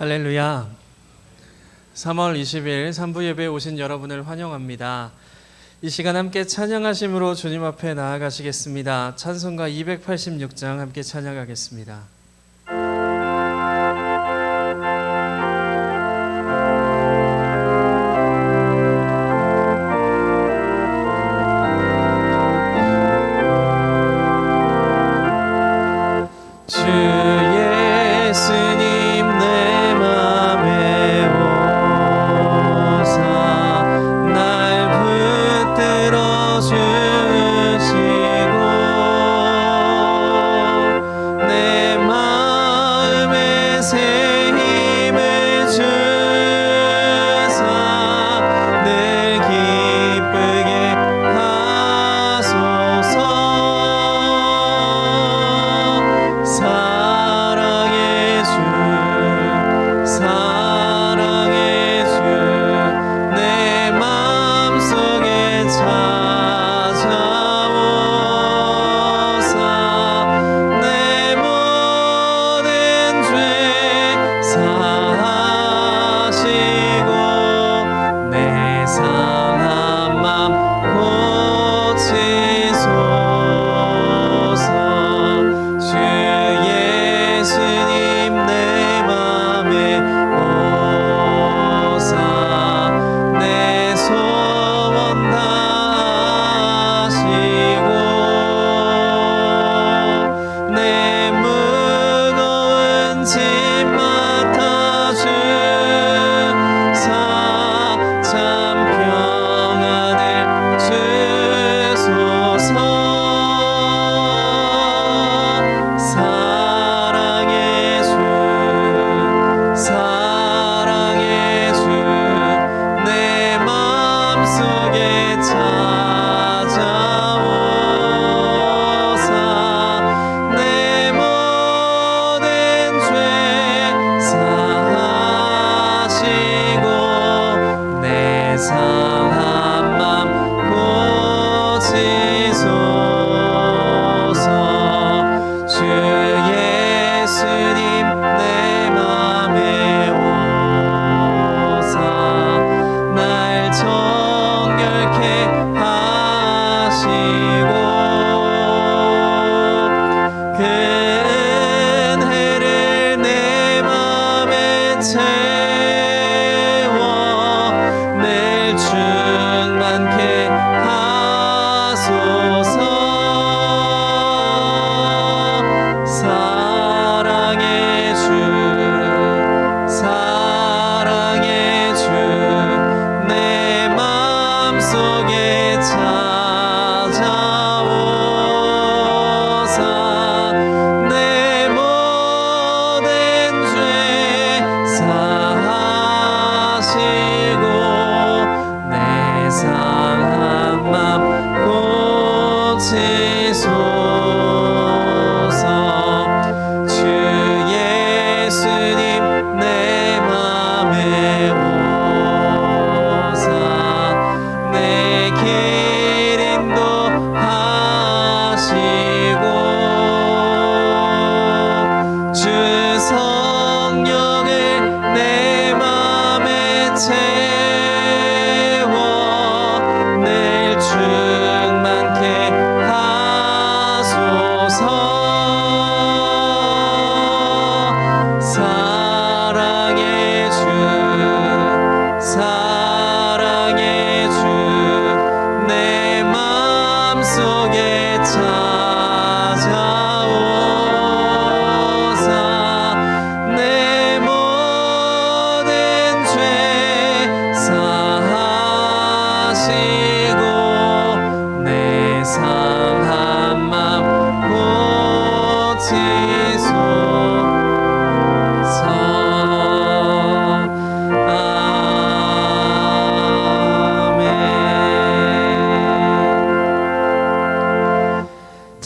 할렐루야. 3월 20일 3부 예배에 오신 여러분을 환영합니다. 이 시간 함께 찬양하심으로 주님 앞에 나아가시겠습니다. 찬송가 286장 함께 찬양하겠습니다.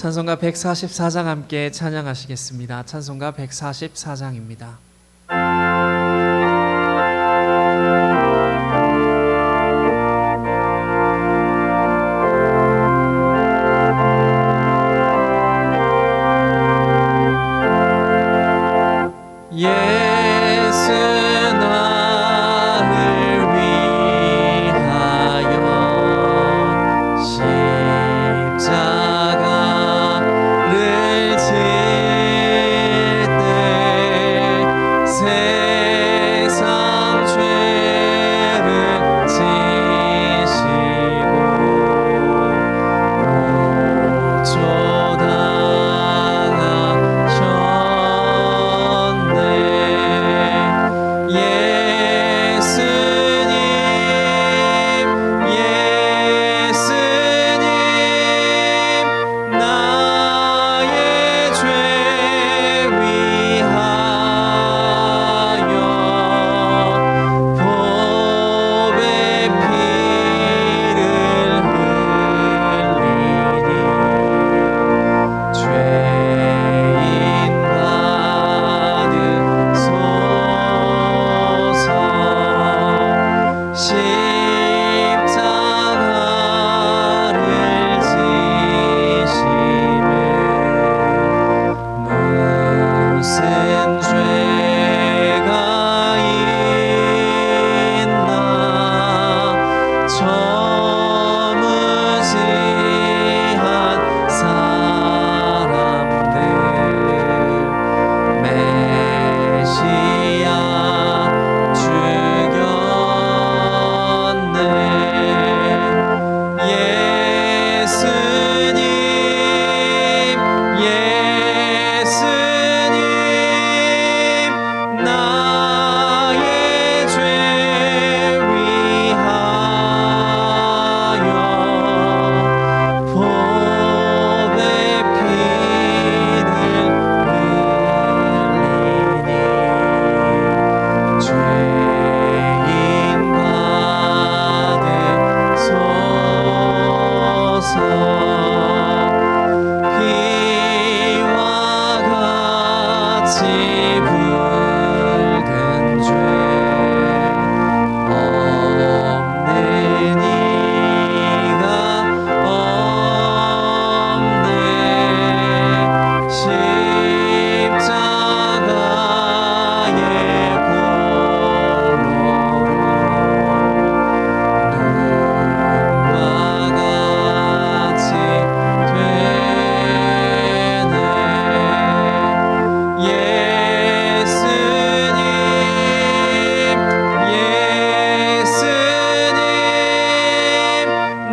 찬송가 144장 함께 찬양하시겠습니다. 찬송가 144장입니다. 예수 십자가를 지심에 무슨 죄가 있나 저 무지한 사람들 메시아 죽였네 예수님 예수님 나의 죄 위하여 보배 피를 흘리니 죄인 받으소서 피와 같이 붉은 죄 없는 이가 없네 십자가의 보로로 눈과 같이 되네 예수님 예수님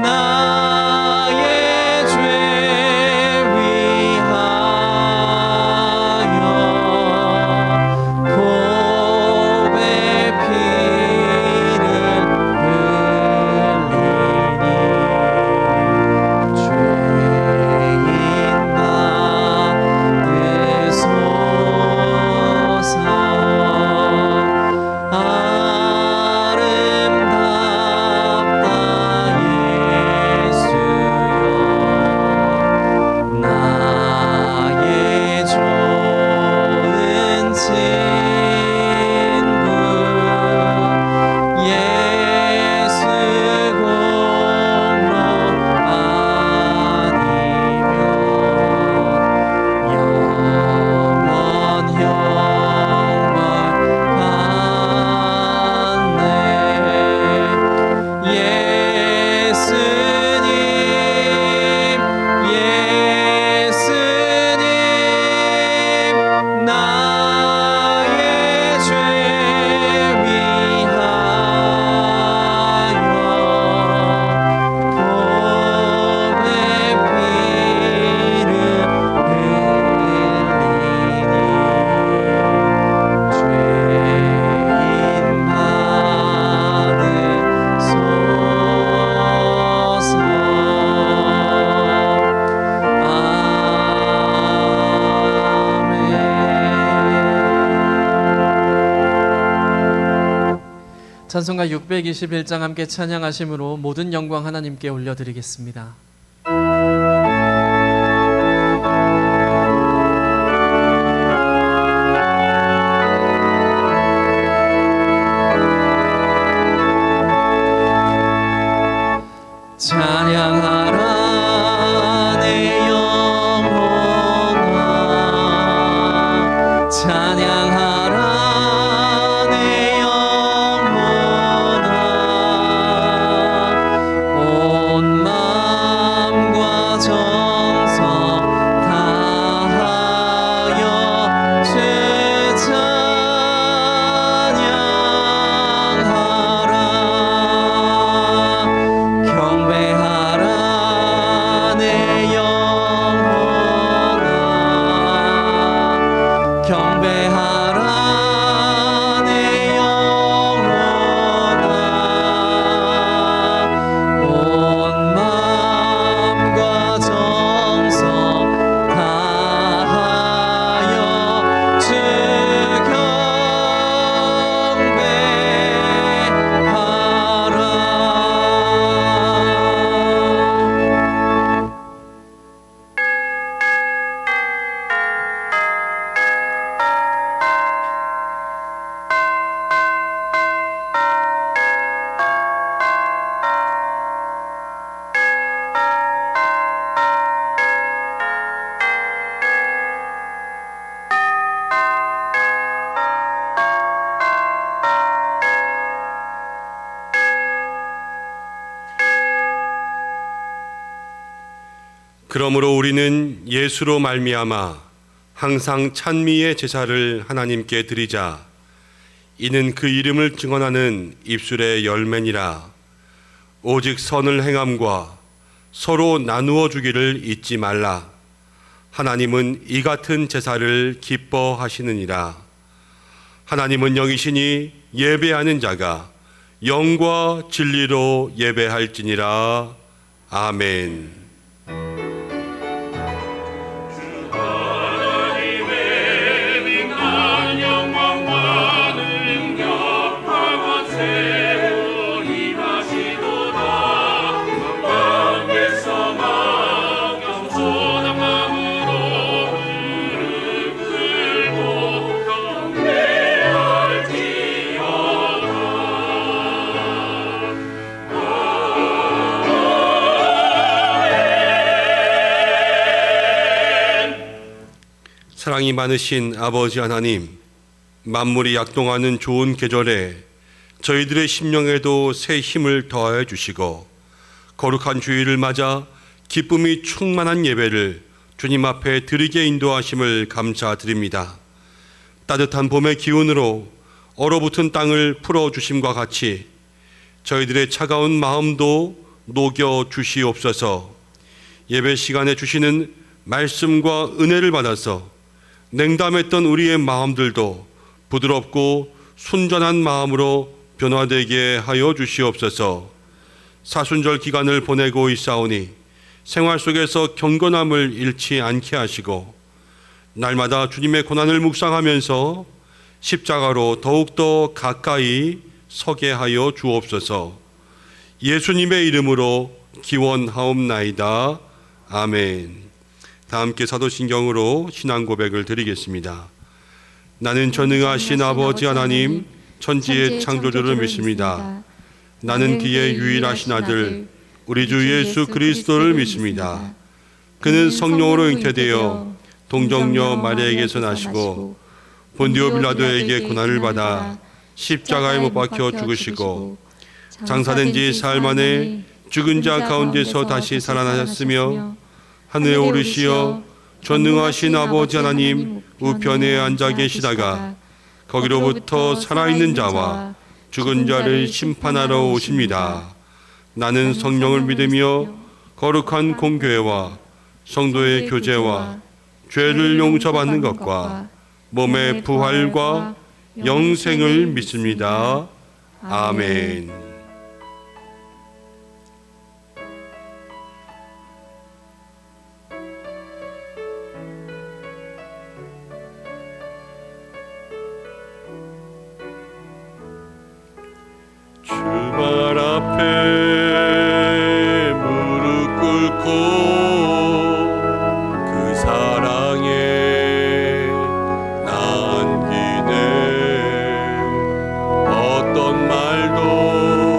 나의 죄 위하여 보배 피를 흘리니 죄인 받으소서 아름답다 예수여 나의 좋은 친구 예수 공로 아니면 영원 받네 예수님 예수님 나의 죄 위하여 보배 피를 흘리니 죄인 받으소서. 아멘. 찬송가 621장 함께 찬양하심으로 모든 영광 하나님께 올려드리겠습니다. 찬양하라 내 영혼아 찬양하라 내 영혼아 온 마음과 정성 다하여 주 찬양하라 경배하라 그러므로 우리는 예수로 말미암아 항상 찬미의 제사를 하나님께 드리자. 이는 그 이름을 증언하는 입술의 열매니라. 오직 선을 행함과 서로 나누어 주기를 잊지 말라. 하나님은 이 같은 제사를 기뻐하시느니라. 하나님은 영이시니 예배하는 자가 영과 진리로 예배할지니라. 아멘. 사랑이 많으신 아버지 하나님, 만물이 약동하는 좋은 계절에 저희들의 심령에도 새 힘을 더하여 주시고 거룩한 주일을 맞아 기쁨이 충만한 예배를 주님 앞에 드리게 인도하심을 감사드립니다. 따뜻한 봄의 기운으로 얼어붙은 땅을 풀어주심과 같이 저희들의 차가운 마음도 녹여 주시옵소서. 예배 시간에 주시는 말씀과 은혜를 받아서 냉담했던 우리의 마음들도 부드럽고 순전한 마음으로 변화되게 하여 주시옵소서. 사순절 기간을 보내고 있사오니 생활 속에서 경건함을 잃지 않게 하시고 날마다 주님의 고난을 묵상하면서 십자가로 더욱더 가까이 서게 하여 주옵소서. 예수님의 이름으로 기원하옵나이다. 아멘. 다 함께 사도신경으로 신앙 고백을 드리겠습니다. 나는 전능하신 아버지 하나님 천지의 창조주를 믿습니다. 나는 그의 유일하신 아들 우리 주 예수 그리스도를 믿습니다. 그는 성령으로 잉태되어 동정녀 마리아에게서 나시고 본디오 빌라도에게 고난을 받아 십자가에 못 박혀 죽으시고 장사된 지 사흘 만에 죽은 자 가운데서 다시 살아나셨으며 하늘에 오르시어 전능하신 아버지 하나님 우편에 앉아 계시다가 거기로부터 살아있는 자와 죽은 자를 심판하러 오십니다. 나는 성령을 믿으며 거룩한 공교회와 성도의 교제와 죄를 용서받는 것과 몸의 부활과 영생을 믿습니다. 아멘. 주발 앞에 무릎 꿇고 그 사랑에 남기네. 어떤 말도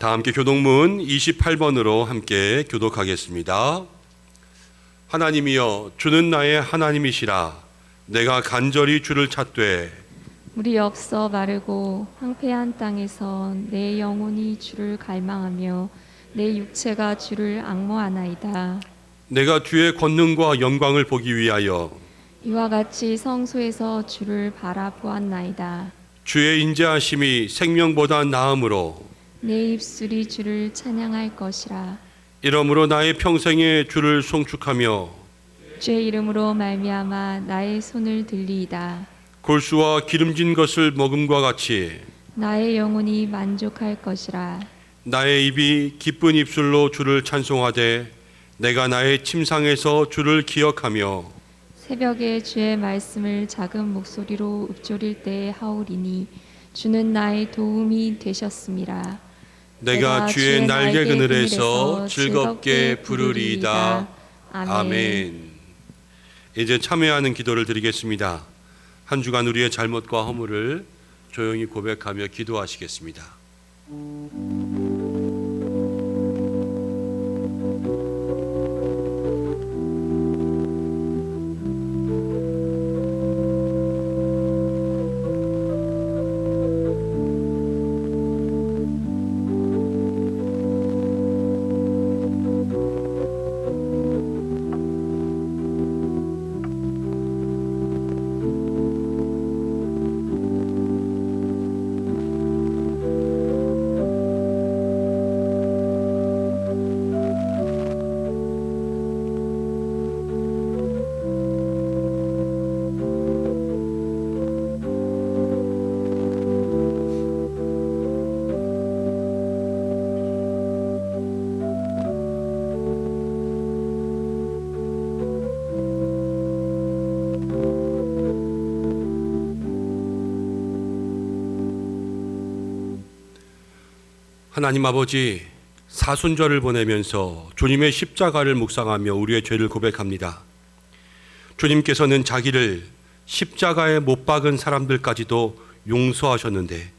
다 함께 교동문 28번으로 함께 교독하겠습니다. 하나님이여, 주는 나의 하나님이시라. 내가 간절히 주를 찾되 물이 없어 마르고 황폐한 땅에서 내 영혼이 주를 갈망하며 내 육체가 주를 앙모하나이다. 내가 주의 권능과 영광을 보기 위하여 이와 같이 성소에서 주를 바라보았나이다. 주의 인자하심이 생명보다 나음으로 내 입술이 주를 찬양할 것이라. 이러므로 나의 평생에 주를 송축하며 주의 이름으로 말미암아 나의 손을 들리이다. 골수와 기름진 것을 먹음과 같이 나의 영혼이 만족할 것이라. 나의 입이 기쁜 입술로 주를 찬송하되 내가 나의 침상에서 주를 기억하며 새벽에 주의 말씀을 작은 목소리로 읊조릴 때에 하오리니 주는 나의 도움이 되셨음이라. 내가 주의 날개 그늘에서 즐겁게 부르리이다. 아멘. 이제 참회하는 기도를 드리겠습니다. 한 주간 우리의 잘못과 허물을 조용히 고백하며 기도하시겠습니다. 하나님 아버지, 사순절을 보내면서 주님의 십자가를 묵상하며 우리의 죄를 고백합니다. 주님께서는 자기를 십자가에 못 박은 사람들까지도 용서하셨는데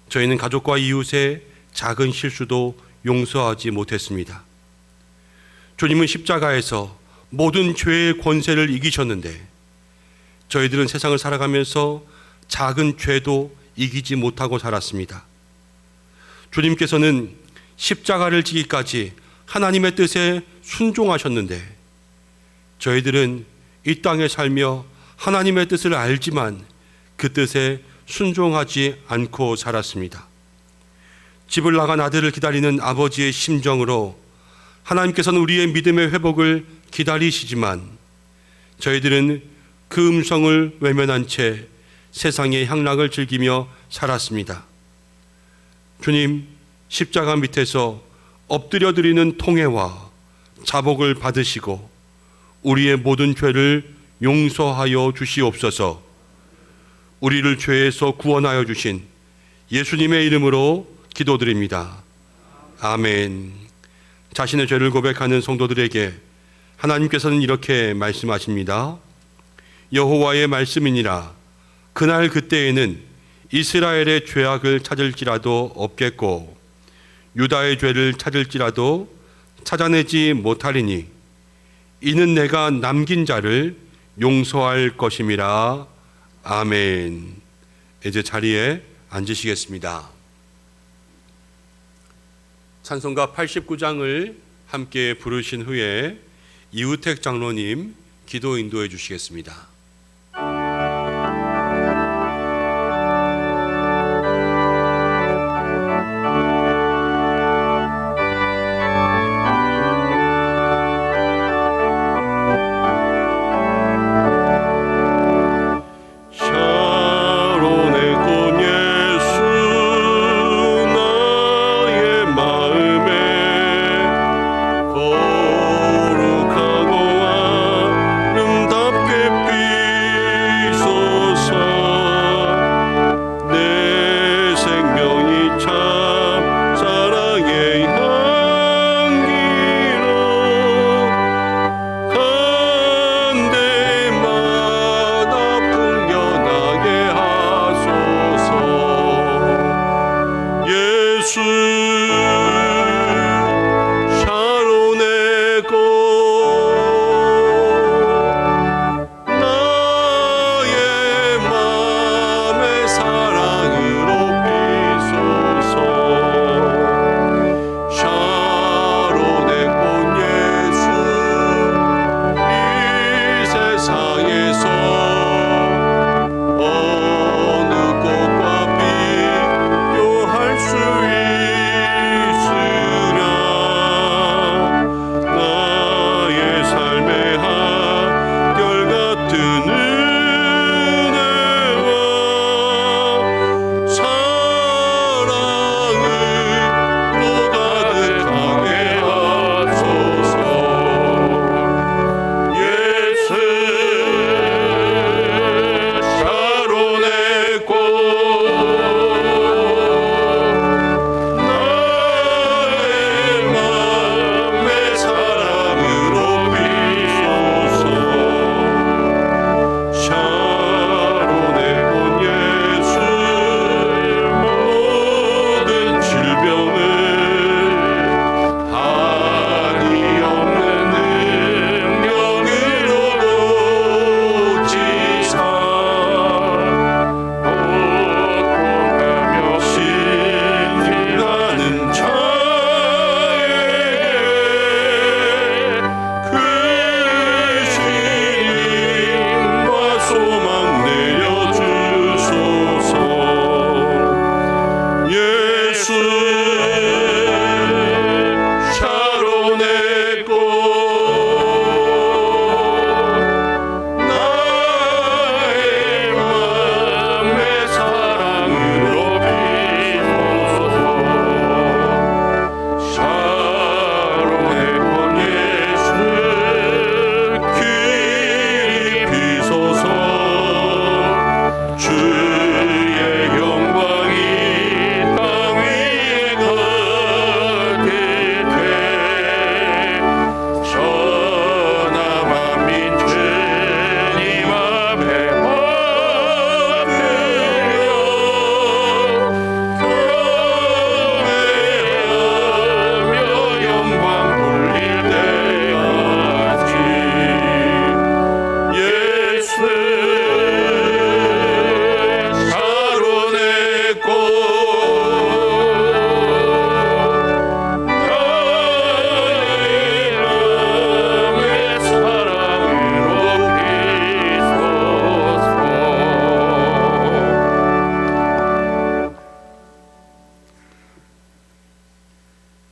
저희는 가족과 이웃의 작은 실수도 용서하지 못했습니다. 주님은 십자가에서 모든 죄의 권세를 이기셨는데 저희들은 세상을 살아가면서 작은 죄도 이기지 못하고 살았습니다. 주님께서는 십자가를 지기까지 하나님의 뜻에 순종하셨는데 저희들은 이 땅에 살며 하나님의 뜻을 알지만 그 뜻에 순종하지 않고 살았습니다. 집을 나간 아들을 기다리는 아버지의 심정으로 하나님께서는 우리의 믿음의 회복을 기다리시지만 저희들은 그 음성을 외면한 채 세상의 향락을 즐기며 살았습니다. 주님, 십자가 밑에서 엎드려 드리는 통회와 자복을 받으시고 우리의 모든 죄를 용서하여 주시옵소서. 우리를 죄에서 구원하여 주신 예수님의 이름으로 기도드립니다. 아멘. 자신의 죄를 고백하는 성도들에게 하나님께서는 이렇게 말씀하십니다. 여호와의 말씀이니라. 그날 그때에는 이스라엘의 죄악을 찾을지라도 없겠고 유다의 죄를 찾을지라도 찾아내지 못하리니 이는 내가 남긴 자를 용서할 것임이라. 아멘. 이제 자리에 앉으시겠습니다. 찬송가 89장을 함께 부르신 후에 이우택 장로님 기도 인도해 주시겠습니다. 거룩하고 아름답게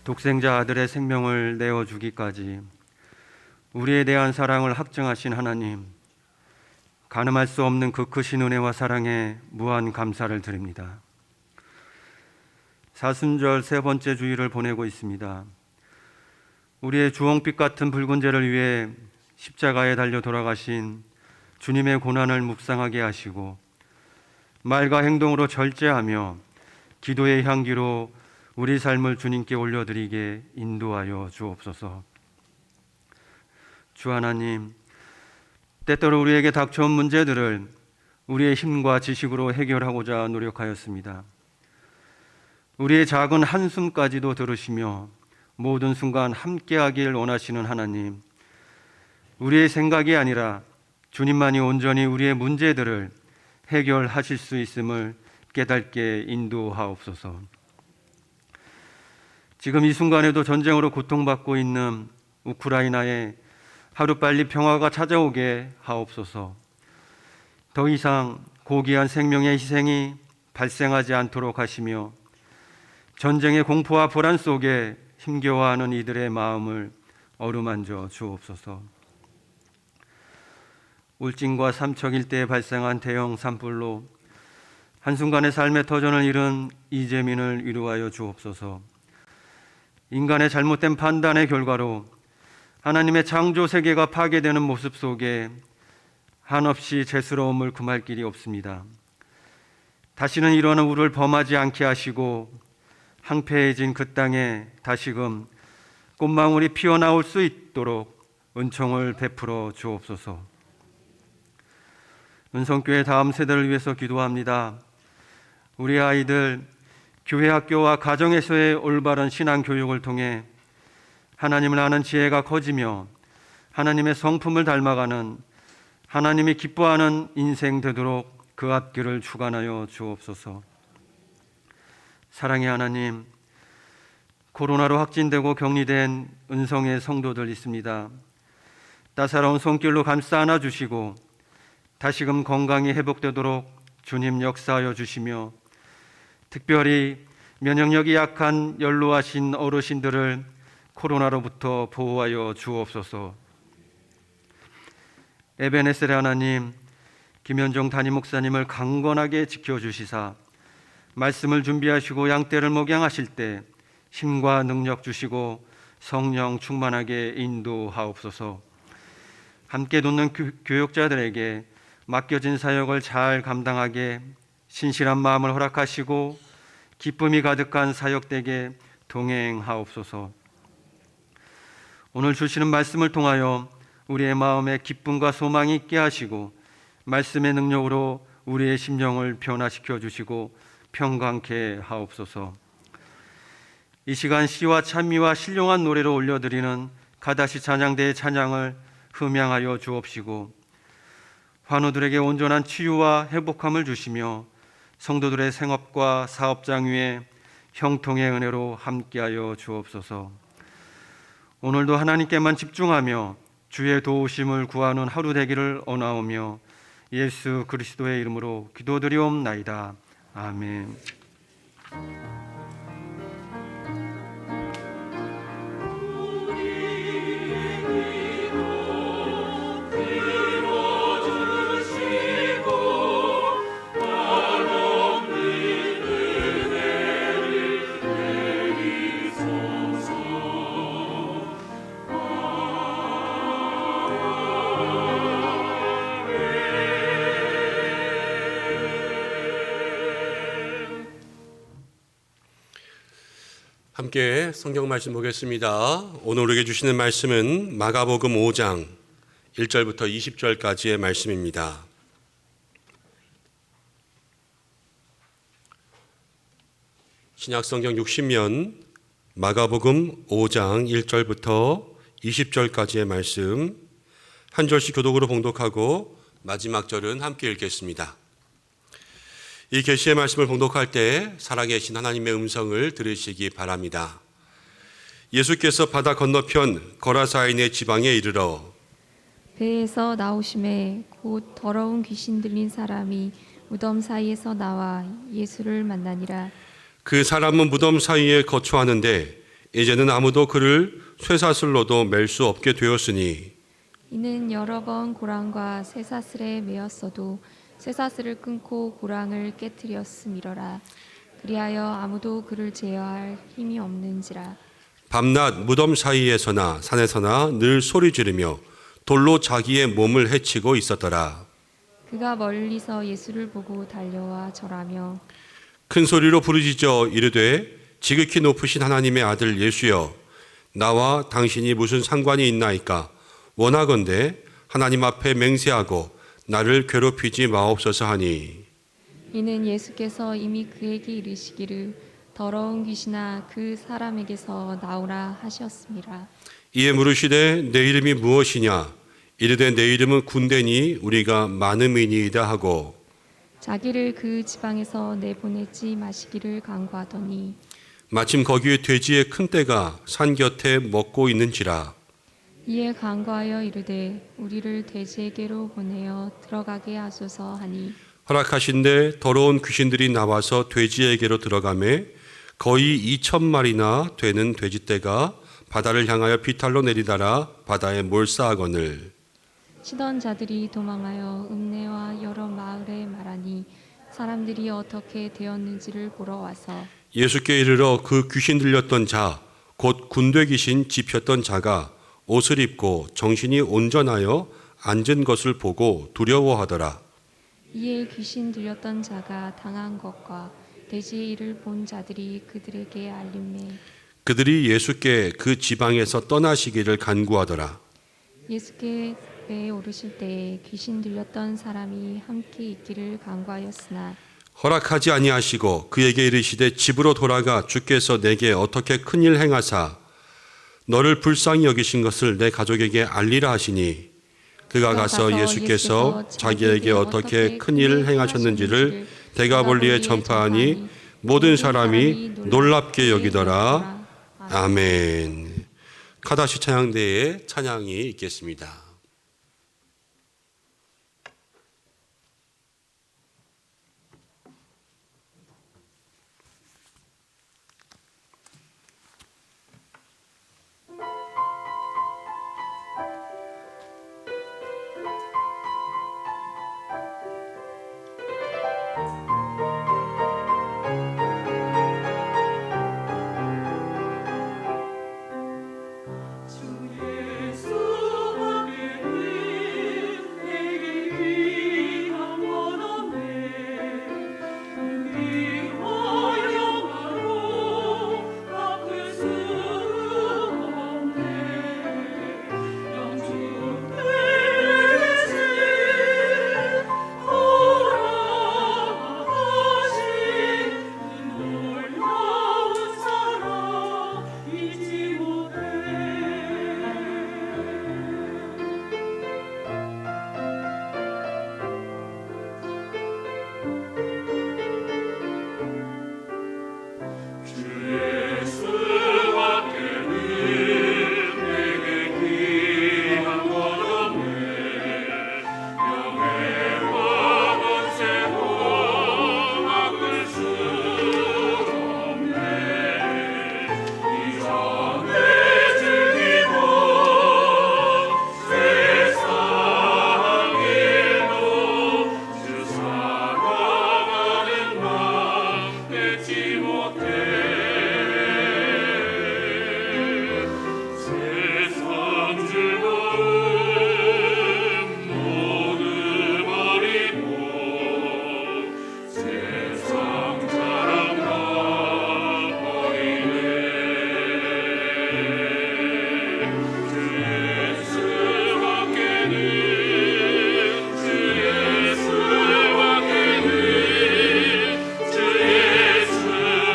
독생자 아들의 생명을 내어주기까지 우리에 대한 사랑을 확증하신 하나님, 가늠할 수 없는 그 크신 은혜와 사랑에 무한 감사를 드립니다. 사순절 세 번째 주일을 보내고 있습니다. 우리의 주홍빛 같은 붉은 죄를 위해 십자가에 달려 돌아가신 주님의 고난을 묵상하게 하시고 말과 행동으로 절제하며 기도의 향기로 우리 삶을 주님께 올려드리게 인도하여 주옵소서. 주 하나님, 때때로 우리에게 닥쳐온 문제들을 우리의 힘과 지식으로 해결하고자 노력하였습니다. 우리의 작은 한숨까지도 들으시며 모든 순간 함께하길 원하시는 하나님, 우리의 생각이 아니라 주님만이 온전히 우리의 문제들을 해결하실 수 있음을 깨닫게 인도하옵소서. 지금 이 순간에도 전쟁으로 고통받고 있는 우크라이나에 하루빨리 평화가 찾아오게 하옵소서. 더 이상 고귀한 생명의 희생이 발생하지 않도록 하시며 전쟁의 공포와 불안 속에 힘겨워하는 이들의 마음을 어루만져 주옵소서. 울진과 삼척 일대에 발생한 대형 산불로 한순간의 삶의 터전을 잃은 이재민을 위로하여 주옵소서. 인간의 잘못된 판단의 결과로 하나님의 창조 세계가 파괴되는 모습 속에 한없이 죄스러움을 금할 길이 없습니다. 다시는 이러한 우를 범하지 않게 하시고 황폐해진 그 땅에 다시금 꽃망울이 피어나올 수 있도록 은총을 베풀어 주옵소서. 은성교회 다음 세대를 위해서 기도합니다. 우리 아이들 교회, 학교와 가정에서의 올바른 신앙 교육을 통해 하나님을 아는 지혜가 커지며 하나님의 성품을 닮아가는 하나님이 기뻐하는 인생 되도록 그 앞길을 주관하여 주옵소서. 사랑의 하나님, 코로나로 확진되고 격리된 은성의 성도들 있습니다. 따사로운 손길로 감싸 안아 주시고 다시금 건강이 회복되도록 주님 역사하여 주시며 특별히 면역력이 약한 연로하신 어르신들을 코로나로부터 보호하여 주옵소서. 에베네셀의 하나님, 김현종 담임 목사님을 강건하게 지켜주시사 말씀을 준비하시고 양떼를 목양하실 때 힘과 능력 주시고 성령 충만하게 인도하옵소서. 함께 돕는 교육자들에게 맡겨진 사역을 잘 감당하게 신실한 마음을 허락하시고 기쁨이 가득한 사역되게 동행하옵소서. 오늘 주시는 말씀을 통하여 우리의 마음에 기쁨과 소망이 있게 하시고 말씀의 능력으로 우리의 심령을 변화시켜 주시고 평강케 하옵소서. 이 시간 시와 찬미와 신령한 노래로 올려드리는 가다시 찬양대의 찬양을 흠양하여 주옵시고 환우들에게 온전한 치유와 회복함을 주시며 성도들의 생업과 사업장 위에 형통의 은혜로 함께하여 주옵소서. 오늘도 하나님께만 집중하며 주의 도우심을 구하는 하루 되기를 원하오며 예수 그리스도의 이름으로 기도드리옵나이다. 아멘. 함께 성경 말씀 보겠습니다. 오늘 우리에게 주시는 말씀은 마가복음 5장 1절부터 20절까지의 말씀입니다. 신약성경 60면 마가복음 5장 1절부터 20절까지의 말씀 한 절씩 교독으로 봉독하고 마지막 절은 함께 읽겠습니다. 이 계시의 말씀을 봉독할 때 살아계신 하나님의 음성을 들으시기 바랍니다. 예수께서 바다 건너편 거라사인의 지방에 이르러 배에서 나오심에 곧 더러운 귀신 들린 사람이 무덤 사이에서 나와 예수를 만나니라. 그 사람은 무덤 사이에 거처하는데 이제는 아무도 그를 쇠사슬로도 맬 수 없게 되었으니 이는 여러 번 고랑과 쇠사슬에 매었어도 쇠사슬을 끊고 고랑을 깨뜨렸음이러라. 그리하여 아무도 그를 제어할 힘이 없는지라. 밤낮 무덤 사이에서나 산에서나 늘 소리 지르며 돌로 자기의 몸을 해치고 있었더라. 그가 멀리서 예수를 보고 달려와 절하며 큰 소리로 부르짖어 이르되 지극히 높으신 하나님의 아들 예수여, 나와 당신이 무슨 상관이 있나이까? 원하건대 하나님 앞에 맹세하고 나를 괴롭히지 마옵소서 하니, 이는 예수께서 이미 그에게 이르시기를 더러운 귀신아 그 사람에게서 나오라 하셨습니다. 이에 물으시되 내 이름이 무엇이냐? 이르되 내 이름은 군대니 우리가 많음이니이다 하고 자기를 그 지방에서 내보내지 마시기를 간구하더니 마침 거기에 돼지의 큰 떼가 산 곁에 먹고 있는지라. 이에 간구하여 이르되 우리를 돼지에게로 보내어 들어가게 하소서 하니 허락하신데 더러운 귀신들이 나와서 돼지에게로 들어가매 거의 2,000마리나 되는 돼지떼가 바다를 향하여 비탈로 내리다라 바다에 몰사하거늘. 치던 자들이 도망하여 읍내와 여러 마을에 말하니 사람들이 어떻게 되었는지를 보러 와서 예수께 이르러 그 귀신 들렸던 자, 곧 군대 귀신 집혔던 자가 옷을 입고 정신이 온전하여 앉은 것을 보고 두려워하더라. 이에 귀신 들렸던 자가 당한 것과 돼지의 일을 본 자들이 그들에게 알림해 그들이 예수께 그 지방에서 떠나시기를 간구하더라. 예수께 배에 오르실 때에 귀신 들렸던 사람이 함께 있기를 간구하였으나 허락하지 아니하시고 그에게 이르시되 집으로 돌아가 주께서 내게 어떻게 큰일 행하사 너를 불쌍히 여기신 것을 내 가족에게 알리라 하시니 그가 가서 예수께서 자기에게 어떻게 큰일 행하셨는지를 대가볼리에 전파하니 모든 사람이 놀랍게 여기더라. 아멘. 카다시 찬양대에 찬양이 있겠습니다.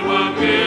함께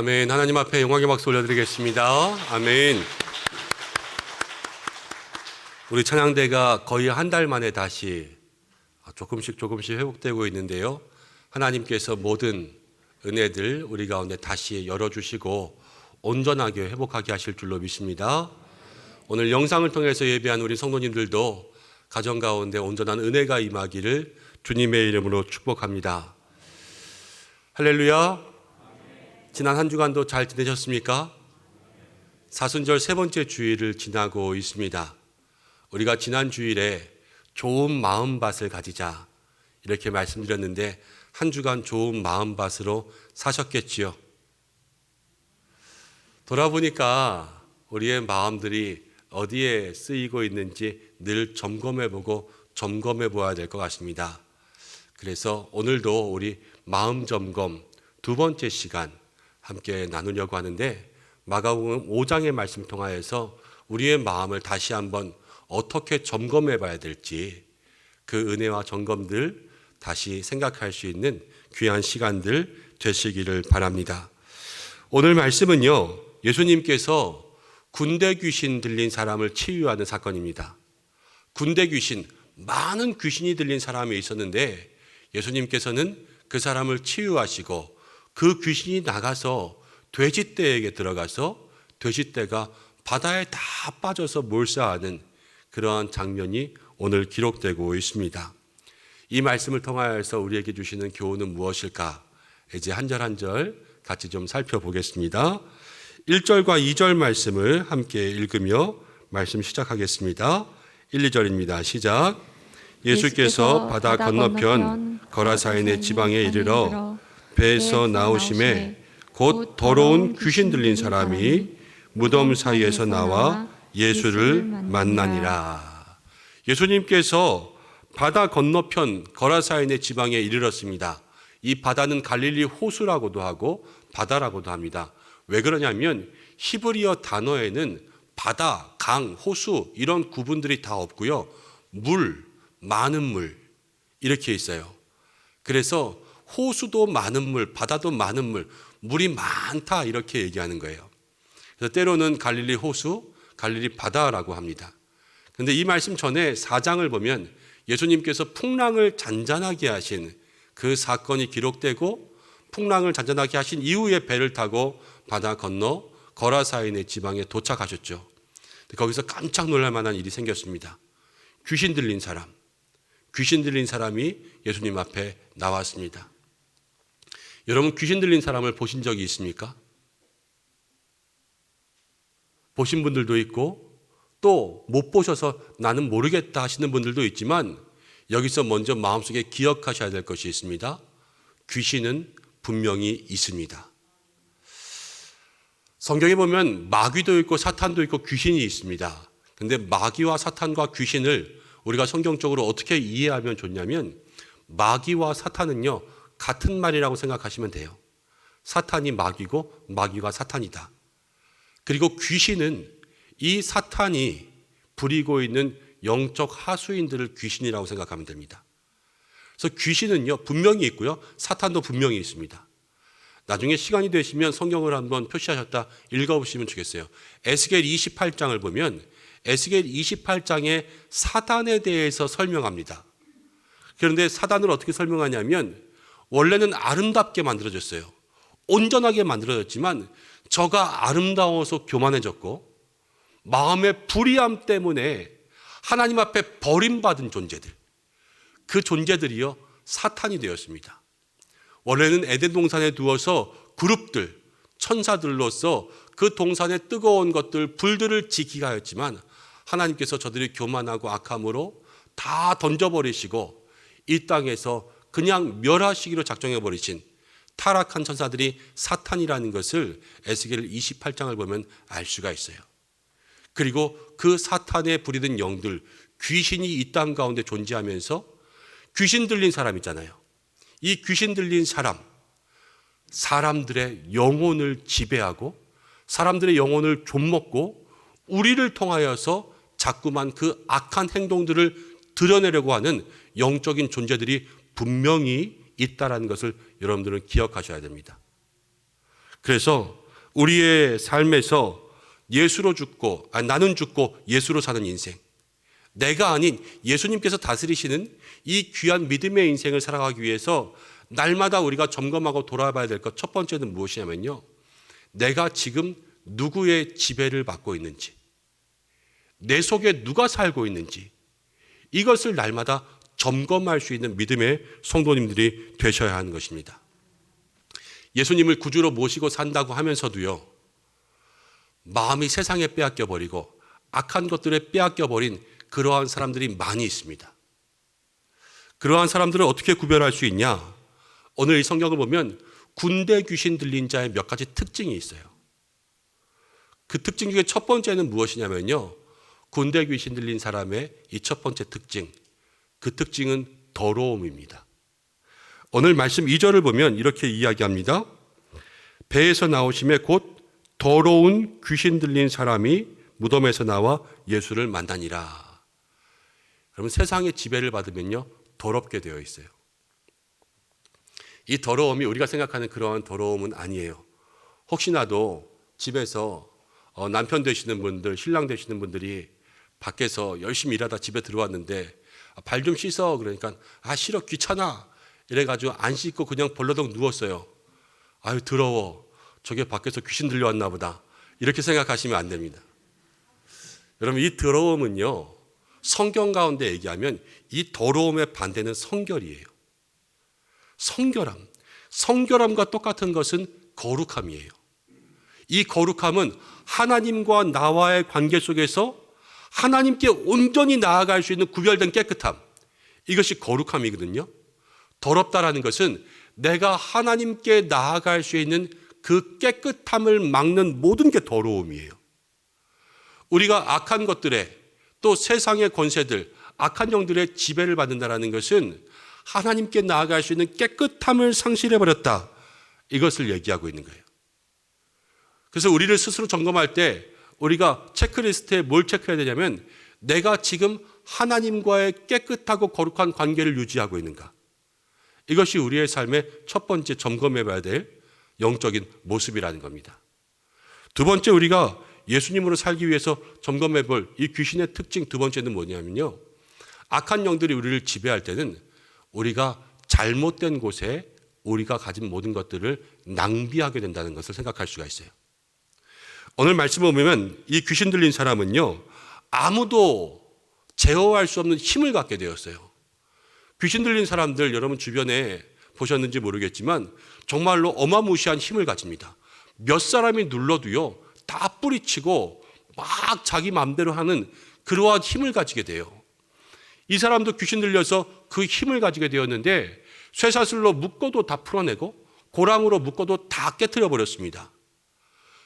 아멘. 하나님 앞에 영광의 박수 올려드리겠습니다. 아멘. 우리 찬양대가 거의 한 달 만에 다시 조금씩 회복되고 있는데요. 하나님께서 모든 은혜들 우리 가운데 다시 열어주시고 온전하게 회복하게 하실 줄로 믿습니다. 오늘 영상을 통해서 예배한 우리 성도님들도 가정 가운데 온전한 은혜가 임하기를 주님의 이름으로 축복합니다. 할렐루야. 지난 한 주간도 잘 지내셨습니까? 사순절 세 번째 주일을 지나고 있습니다. 우리가 지난 주일에 좋은 마음밭을 가지자 이렇게 말씀드렸는데 한 주간 좋은 마음밭으로 사셨겠지요. 돌아보니까 우리의 마음들이 어디에 쓰이고 있는지 늘 점검해보고 점검해 보아야 될 것 같습니다. 그래서 오늘도 우리 마음 점검 두 번째 시간 함께 나누려고 하는데, 마가복음 5장의 말씀 통하여서 우리의 마음을 다시 한번 어떻게 점검해 봐야 될지 그 은혜와 점검들 다시 생각할 수 있는 귀한 시간들 되시기를 바랍니다. 오늘 말씀은요, 예수님께서 군대 귀신 들린 사람을 치유하는 사건입니다. 군대 귀신, 많은 귀신이 들린 사람이 있었는데 예수님께서는 그 사람을 치유하시고 그 귀신이 나가서 돼지떼에게 들어가서 돼지떼가 바다에 다 빠져서 몰사하는 그러한 장면이 오늘 기록되고 있습니다. 이 말씀을 통하여서 우리에게 주시는 교훈은 무엇일까? 이제 한 절 한 절 같이 좀 살펴보겠습니다. 1절과 2절 말씀을 함께 읽으며 말씀 시작하겠습니다. 1, 2절입니다. 시작. 예수께서 바다 건너편 거라사인의 지방에 이르러 배에서 나오심에 곧 더러운 귀신 들린 사람이 무덤 사이에서 나와 예수를 만나니라. 예수님께서 바다 건너편 거라사인의 지방에 이르렀습니다. 이 바다는 갈릴리 호수라고도 하고 바다라고도 합니다. 왜 그러냐면 히브리어 단어에는 바다, 강, 호수 이런 구분들이 다 없고요. 물, 많은 물 이렇게 있어요. 그래서 호수도 많은 물, 바다도 많은 물, 물이 많다 이렇게 얘기하는 거예요. 그래서 때로는 갈릴리 호수, 갈릴리 바다라고 합니다. 그런데 이 말씀 전에 4장을 보면 예수님께서 풍랑을 잔잔하게 하신 그 사건이 기록되고 풍랑을 잔잔하게 하신 이후에 배를 타고 바다 건너 거라사인의 지방에 도착하셨죠. 거기서 깜짝 놀랄 만한 일이 생겼습니다. 귀신 들린 사람이 예수님 앞에 나왔습니다. 여러분, 귀신 들린 사람을 보신 적이 있습니까? 보신 분들도 있고 또 못 보셔서 나는 모르겠다 하시는 분들도 있지만, 여기서 먼저 마음속에 기억하셔야 될 것이 있습니다. 귀신은 분명히 있습니다. 성경에 보면 마귀도 있고 사탄도 있고 귀신이 있습니다. 근데 마귀와 사탄과 귀신을 우리가 성경적으로 어떻게 이해하면 좋냐면, 마귀와 사탄은요 같은 말이라고 생각하시면 돼요. 사탄이 마귀고 마귀가 사탄이다. 그리고 귀신은 이 사탄이 부리고 있는 영적 하수인들을 귀신이라고 생각하면 됩니다. 그래서 귀신은요 분명히 있고요, 사탄도 분명히 있습니다. 나중에 시간이 되시면 성경을 한번 표시하셨다 읽어보시면 좋겠어요. 에스겔 28장을 보면 에스겔 28장에 사단에 대해서 설명합니다. 그런데 사단을 어떻게 설명하냐면, 원래는 아름답게 만들어졌어요. 온전하게 만들어졌지만 저가 아름다워서 교만해졌고 마음의 불의함 때문에 하나님 앞에 버림받은 존재들, 그 존재들이요 사탄이 되었습니다. 원래는 에덴 동산에 두어서 그룹들, 천사들로서 그 동산의 뜨거운 것들, 불들을 지키게 하였지만 하나님께서 저들이 교만하고 악함으로 다 던져버리시고 이 땅에서 그냥 멸하시기로 작정해버리신 타락한 천사들이 사탄이라는 것을 에스겔 28장을 보면 알 수가 있어요. 그리고 그 사탄에 부리던 영들, 귀신이 이 땅 가운데 존재하면서 귀신 들린 사람 있잖아요. 이 귀신 들린 사람들의 영혼을 지배하고 사람들의 영혼을 좀먹고 우리를 통하여서 자꾸만 그 악한 행동들을 드러내려고 하는 영적인 존재들이 분명히 있다라는 것을 여러분들은 기억하셔야 됩니다. 그래서 우리의 삶에서 예수로 죽고, 나는 죽고 예수로 사는 인생, 내가 아닌 예수님께서 다스리시는 이 귀한 믿음의 인생을 살아가기 위해서 날마다 우리가 점검하고 돌아봐야 될 것 첫 번째는 무엇이냐면요, 내가 지금 누구의 지배를 받고 있는지, 내 속에 누가 살고 있는지, 이것을 날마다 점검할 수 있는 믿음의 성도님들이 되셔야 하는 것입니다. 예수님을 구주로 모시고 산다고 하면서도요, 마음이 세상에 빼앗겨버리고 악한 것들에 빼앗겨버린 그러한 사람들이 많이 있습니다. 그러한 사람들을 어떻게 구별할 수 있냐? 오늘 이 성경을 보면 군대 귀신 들린 자의 몇 가지 특징이 있어요. 그 특징 중에 첫 번째는 무엇이냐면요, 군대 귀신 들린 사람의 이 첫 번째 특징, 그 특징은 더러움입니다. 오늘 말씀 2절을 보면 이렇게 이야기합니다. 배에서 나오심에 곧 더러운 귀신 들린 사람이 무덤에서 나와 예수를 만나니라. 그러면 세상의 지배를 받으면요, 더럽게 되어 있어요. 이 더러움이 우리가 생각하는 그러한 더러움은 아니에요. 혹시나도 집에서 남편 되시는 분들, 신랑 되시는 분들이 밖에서 열심히 일하다 집에 들어왔는데 발 좀 씻어 그러니까 싫어 귀찮아 이래가지고 안 씻고 그냥 벌러덩 누웠어요. 아유 더러워, 저게 밖에서 귀신 들려왔나 보다, 이렇게 생각하시면 안 됩니다. 여러분, 이 더러움은요, 성경 가운데 얘기하면 이 더러움의 반대는 성결이에요. 성결함과 똑같은 것은 거룩함이에요. 이 거룩함은 하나님과 나와의 관계 속에서 하나님께 온전히 나아갈 수 있는 구별된 깨끗함, 이것이 거룩함이거든요. 더럽다라는 것은 내가 하나님께 나아갈 수 있는 그 깨끗함을 막는 모든 게 더러움이에요. 우리가 악한 것들에, 또 세상의 권세들, 악한 영들의 지배를 받는다는 것은 하나님께 나아갈 수 있는 깨끗함을 상실해버렸다, 이것을 얘기하고 있는 거예요. 그래서 우리를 스스로 점검할 때 우리가 체크리스트에 뭘 체크해야 되냐면, 내가 지금 하나님과의 깨끗하고 거룩한 관계를 유지하고 있는가, 이것이 우리의 삶의 첫 번째 점검해 봐야 될 영적인 모습이라는 겁니다. 두 번째, 우리가 예수님으로 살기 위해서 점검해 볼 이 귀신의 특징 두 번째는 뭐냐면요, 악한 영들이 우리를 지배할 때는 우리가 잘못된 곳에 우리가 가진 모든 것들을 낭비하게 된다는 것을 생각할 수가 있어요. 오늘 말씀을 보면 이 귀신 들린 사람은요, 아무도 제어할 수 없는 힘을 갖게 되었어요. 귀신 들린 사람들 여러분 주변에 보셨는지 모르겠지만 정말로 어마무시한 힘을 가집니다. 몇 사람이 눌러도요, 다 뿌리치고 막 자기 마음대로 하는 그러한 힘을 가지게 돼요. 이 사람도 귀신 들려서 그 힘을 가지게 되었는데 쇠사슬로 묶어도 다 풀어내고 고랑으로 묶어도 다 깨트려 버렸습니다.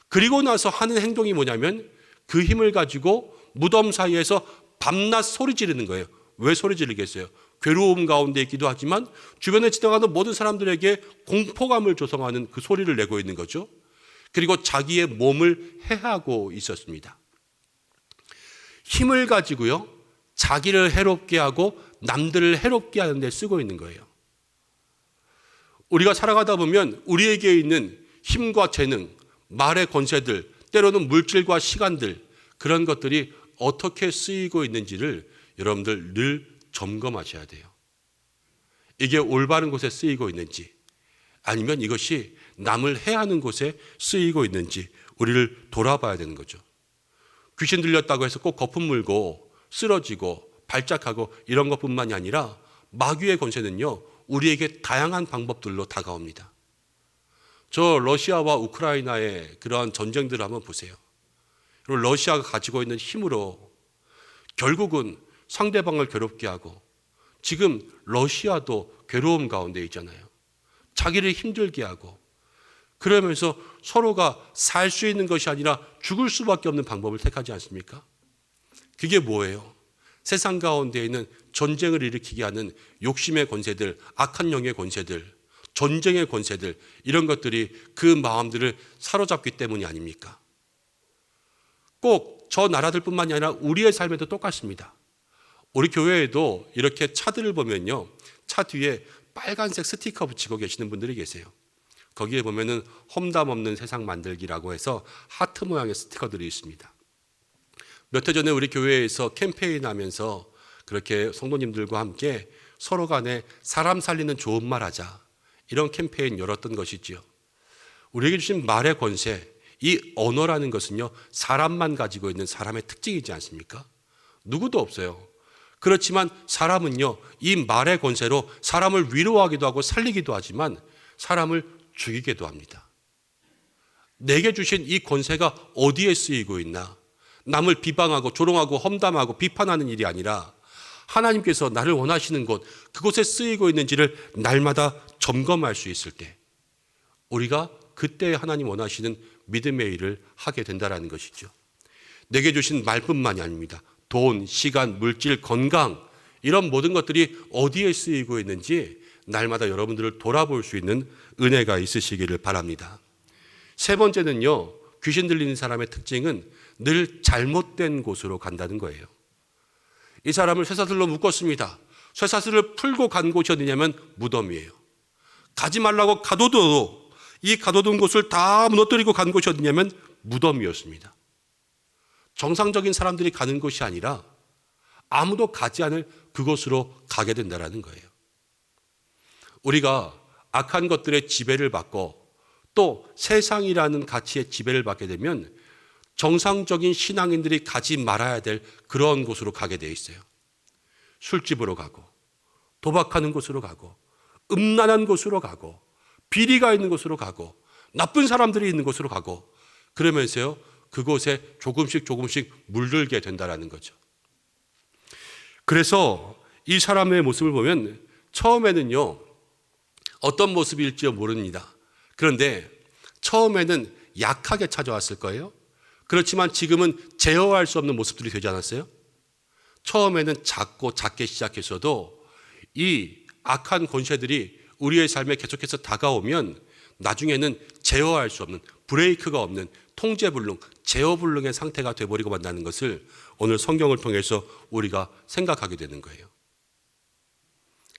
그리고 나서 하는 행동이 뭐냐면 그 힘을 가지고 무덤 사이에서 밤낮 소리 지르는 거예요. 왜 소리 지르겠어요? 괴로움 가운데 있기도 하지만 주변에 지나가는 모든 사람들에게 공포감을 조성하는 그 소리를 내고 있는 거죠. 그리고 자기의 몸을 해하고 있었습니다. 힘을 가지고요, 자기를 해롭게 하고 남들을 해롭게 하는 데 쓰고 있는 거예요. 우리가 살아가다 보면 우리에게 있는 힘과 재능, 말의 권세들, 때로는 물질과 시간들, 그런 것들이 어떻게 쓰이고 있는지를 여러분들 늘 점검하셔야 돼요. 이게 올바른 곳에 쓰이고 있는지, 아니면 이것이 남을 해하는 곳에 쓰이고 있는지 우리를 돌아봐야 되는 거죠. 귀신 들렸다고 해서 꼭 거품 물고 쓰러지고 발작하고 이런 것뿐만이 아니라 마귀의 권세는요, 우리에게 다양한 방법들로 다가옵니다. 저 러시아와 우크라이나의 그러한 전쟁들을 한번 보세요. 그리고 러시아가 가지고 있는 힘으로 결국은 상대방을 괴롭게 하고, 지금 러시아도 괴로움 가운데 있잖아요. 자기를 힘들게 하고, 그러면서 서로가 살 수 있는 것이 아니라 죽을 수밖에 없는 방법을 택하지 않습니까? 그게 뭐예요? 세상 가운데 있는 전쟁을 일으키게 하는 욕심의 권세들, 악한 영의 권세들, 전쟁의 권세들, 이런 것들이 그 마음들을 사로잡기 때문이 아닙니까? 꼭 저 나라들뿐만이 아니라 우리의 삶에도 똑같습니다. 우리 교회에도 이렇게 차들을 보면요, 차 뒤에 빨간색 스티커 붙이고 계시는 분들이 계세요. 거기에 보면은 험담 없는 세상 만들기라고 해서 하트 모양의 스티커들이 있습니다. 몇 해 전에 우리 교회에서 캠페인 하면서 그렇게 성도님들과 함께 서로 간에 사람 살리는 좋은 말 하자, 이런 캠페인 열었던 것이지요. 우리에게 주신 말의 권세, 이 언어라는 것은요, 사람만 가지고 있는 사람의 특징이지 않습니까? 누구도 없어요. 그렇지만 사람은요, 이 말의 권세로 사람을 위로하기도 하고 살리기도 하지만 사람을 죽이기도 합니다. 내게 주신 이 권세가 어디에 쓰이고 있나? 남을 비방하고 조롱하고 험담하고 비판하는 일이 아니라 하나님께서 나를 원하시는 곳, 그곳에 쓰이고 있는지를 날마다 점검할 수 있을 때 우리가 그때 하나님 원하시는 믿음의 일을 하게 된다는 것이죠. 내게 주신 말뿐만이 아닙니다. 돈, 시간, 물질, 건강, 이런 모든 것들이 어디에 쓰이고 있는지 날마다 여러분들을 돌아볼 수 있는 은혜가 있으시기를 바랍니다. 세 번째는요, 귀신 들리는 사람의 특징은 늘 잘못된 곳으로 간다는 거예요. 이 사람을 쇠사슬로 묶었습니다. 쇠사슬을 풀고 간 곳이 어디냐면 무덤이에요. 가지 말라고 가둬도 이 가둬둔 곳을 다 무너뜨리고 간 곳이 어디냐면 무덤이었습니다. 정상적인 사람들이 가는 곳이 아니라 아무도 가지 않을 그곳으로 가게 된다는 거예요. 우리가 악한 것들의 지배를 받고 또 세상이라는 가치의 지배를 받게 되면 정상적인 신앙인들이 가지 말아야 될 그런 곳으로 가게 돼 있어요. 술집으로 가고, 도박하는 곳으로 가고, 음란한 곳으로 가고, 비리가 있는 곳으로 가고, 나쁜 사람들이 있는 곳으로 가고, 그러면서요, 그곳에 조금씩 물들게 된다는 거죠. 그래서 이 사람의 모습을 보면 처음에는요, 어떤 모습일지 모릅니다. 그런데 처음에는 약하게 찾아왔을 거예요. 그렇지만 지금은 제어할 수 없는 모습들이 되지 않았어요? 처음에는 작게 시작했어도 이 악한 권세들이 우리의 삶에 계속해서 다가오면 나중에는 제어할 수 없는, 브레이크가 없는 통제불능, 제어불능의 상태가 되어버리고 만다는 것을 오늘 성경을 통해서 우리가 생각하게 되는 거예요.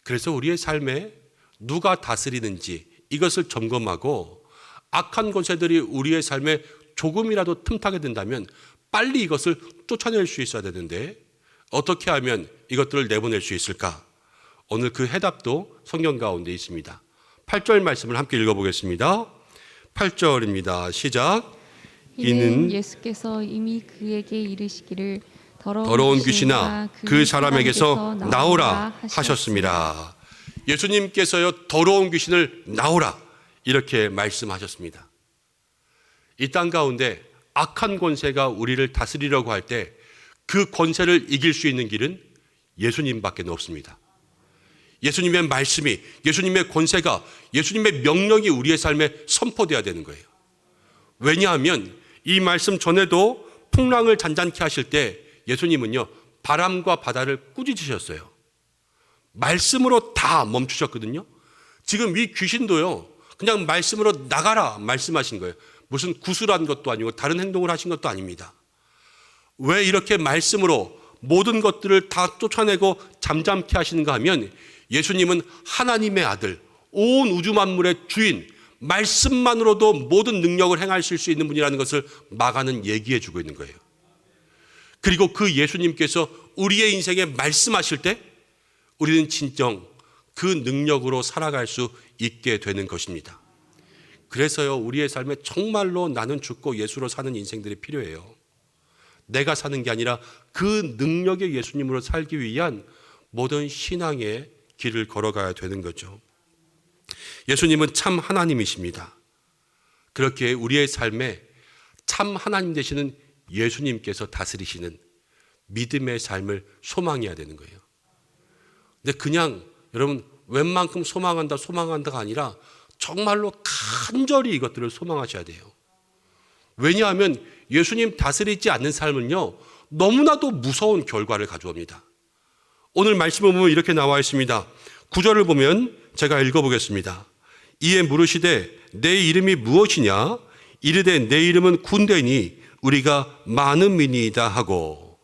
그래서 우리의 삶에 누가 다스리는지 이것을 점검하고 악한 권세들이 우리의 삶에 조금이라도 틈타게 된다면 빨리 이것을 쫓아낼 수 있어야 되는데 어떻게 하면 이것들을 내보낼 수 있을까? 오늘 그 해답도 성경 가운데 있습니다. 8절 말씀을 함께 읽어보겠습니다. 8절입니다. 시작. 이는 예수께서 이미 그에게 이르시기를 더러운 귀신아 그 사람에게서 나오라 하셨습니다. 예수님께서요, 더러운 귀신을 나오라 이렇게 말씀하셨습니다. 이 땅 가운데 악한 권세가 우리를 다스리려고 할 때 그 권세를 이길 수 있는 길은 예수님밖에 없습니다. 예수님의 말씀이, 예수님의 권세가, 예수님의 명령이 우리의 삶에 선포되어야 되는 거예요. 왜냐하면 이 말씀 전에도 풍랑을 잔잔케 하실 때 예수님은요, 바람과 바다를 꾸짖으셨어요. 말씀으로 다 멈추셨거든요. 지금 이 귀신도요, 그냥 말씀으로 나가라 말씀하신 거예요. 무슨 구술한 것도 아니고 다른 행동을 하신 것도 아닙니다. 왜 이렇게 말씀으로 모든 것들을 다 쫓아내고 잠잠케 하시는가 하면 예수님은 하나님의 아들, 온 우주 만물의 주인, 말씀만으로도 모든 능력을 행하실 수 있는 분이라는 것을 마가는 얘기해 주고 있는 거예요. 그리고 그 예수님께서 우리의 인생에 말씀하실 때 우리는 진정 그 능력으로 살아갈 수 있게 되는 것입니다. 그래서요, 우리의 삶에 정말로 나는 죽고 예수로 사는 인생들이 필요해요. 내가 사는 게 아니라 그 능력의 예수님으로 살기 위한 모든 신앙의 길을 걸어가야 되는 거죠. 예수님은 참 하나님이십니다. 그렇게 우리의 삶에 참 하나님 되시는 예수님께서 다스리시는 믿음의 삶을 소망해야 되는 거예요. 근데 그냥 여러분 웬만큼 소망한다가 아니라 정말로 간절히 이것들을 소망하셔야 돼요. 왜냐하면 예수님 다스리지 않는 삶은요, 너무나도 무서운 결과를 가져옵니다. 오늘 말씀을 보면 이렇게 나와 있습니다. 9절을 보면 제가 읽어보겠습니다. 이에 물으시되 내 이름이 무엇이냐? 이르되 내 이름은 군대니 우리가 많은 민이다 하고.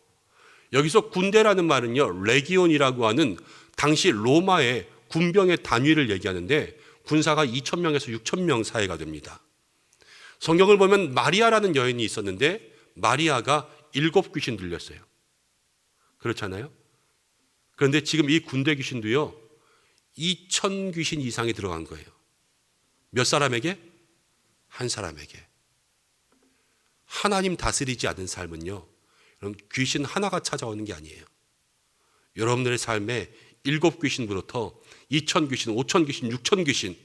여기서 군대라는 말은요, 레기온이라고 하는 당시 로마의 군병의 단위를 얘기하는데 군사가 2,000명에서 6,000명 사이가 됩니다. 성경을 보면 마리아라는 여인이 있었는데 마리아가 7 귀신 들렸어요. 그렇잖아요? 그런데 지금 이 군대 귀신도요, 2,000 귀신 이상이 들어간 거예요. 몇 사람에게? 한 사람에게. 하나님 다스리지 않은 삶은요, 여러분, 귀신 하나가 찾아오는 게 아니에요. 여러분들의 삶에 7 귀신부터 2,000 귀신, 5,000 귀신, 6,000 귀신,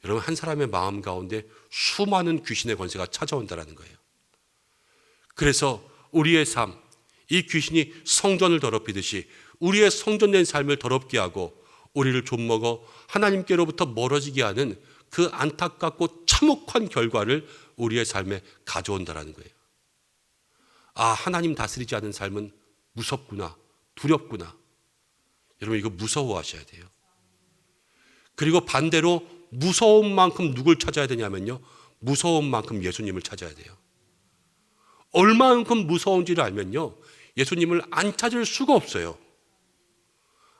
여러분 한 사람의 마음 가운데 수많은 귀신의 권세가 찾아온다는 거예요. 그래서 우리의 삶, 이 귀신이 성전을 더럽히듯이 우리의 성전된 삶을 더럽게 하고 우리를 좀먹어 하나님께로부터 멀어지게 하는 그 안타깝고 참혹한 결과를 우리의 삶에 가져온다는 거예요. 아, 하나님 다스리지 않은 삶은 무섭구나, 두렵구나. 여러분 이거 무서워하셔야 돼요. 그리고 반대로 무서운 만큼 누굴 찾아야 되냐면요, 무서운 만큼 예수님을 찾아야 돼요. 얼마만큼 무서운지를 알면요, 예수님을 안 찾을 수가 없어요.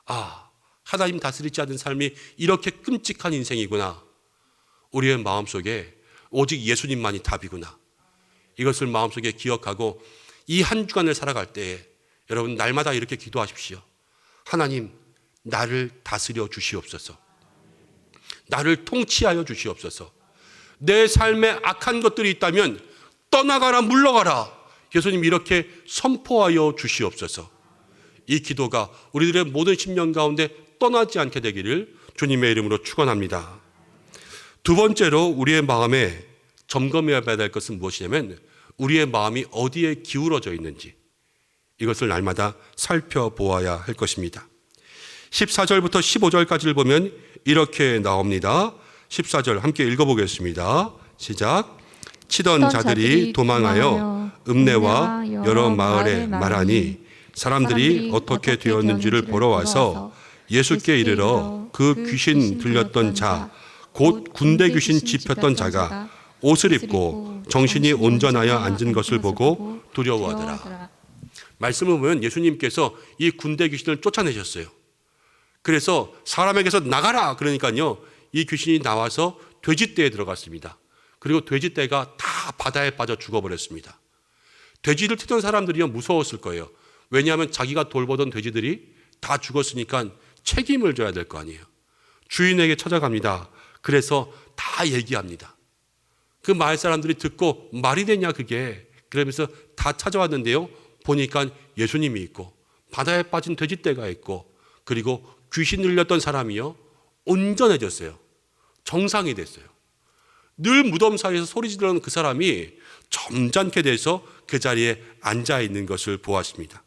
아, 하나님 다스리지 않은 삶이 이렇게 끔찍한 인생이구나. 우리의 마음속에 오직 예수님만이 답이구나. 이것을 마음속에 기억하고 이 한 주간을 살아갈 때에 여러분 날마다 이렇게 기도하십시오. 하나님, 나를 다스려 주시옵소서. 나를 통치하여 주시옵소서. 내 삶에 악한 것들이 있다면 떠나가라, 물러가라. 예수님 이렇게 선포하여 주시옵소서. 이 기도가 우리들의 모든 심령 가운데 떠나지 않게 되기를 주님의 이름으로 축원합니다. 두 번째로 우리의 마음에 점검해야 될 것은 무엇이냐면 우리의 마음이 어디에 기울어져 있는지, 이것을 날마다 살펴보아야 할 것입니다. 14절부터 15절까지를 보면 이렇게 나옵니다. 14절 함께 읽어보겠습니다. 시작. 치던 자들이 도망하여 읍내와 여러 마을에 말하니 사람들이 어떻게 되었는지를 보러 와서 예수께 이르러 그 귀신 들렸던 자, 곧 군대 귀신 짚혔던 자가 옷을 입고 정신이 온전하여 앉은 것을 보고 두려워하더라. 말씀을 보면 예수님께서 이 군대 귀신을 쫓아내셨어요. 그래서 사람에게서 나가라 그러니까요, 이 귀신이 나와서 돼지떼에 들어갔습니다. 그리고 돼지떼가 다 바다에 빠져 죽어버렸습니다. 돼지를 치던 사람들이요 무서웠을 거예요. 왜냐하면 자기가 돌보던 돼지들이 다 죽었으니까 책임을 져야 될 거 아니에요. 주인에게 찾아갑니다. 그래서 다 얘기합니다. 그 마을 사람들이 듣고 말이 되냐 그게. 그러면서 다 찾아왔는데요, 보니까 예수님이 있고 바다에 빠진 돼지떼가 있고 그리고 귀신 들렸던 사람이요 온전해졌어요. 정상이 됐어요. 늘 무덤 사이에서 소리 지르는 그 사람이 점잖게 돼서 그 자리에 앉아 있는 것을 보았습니다.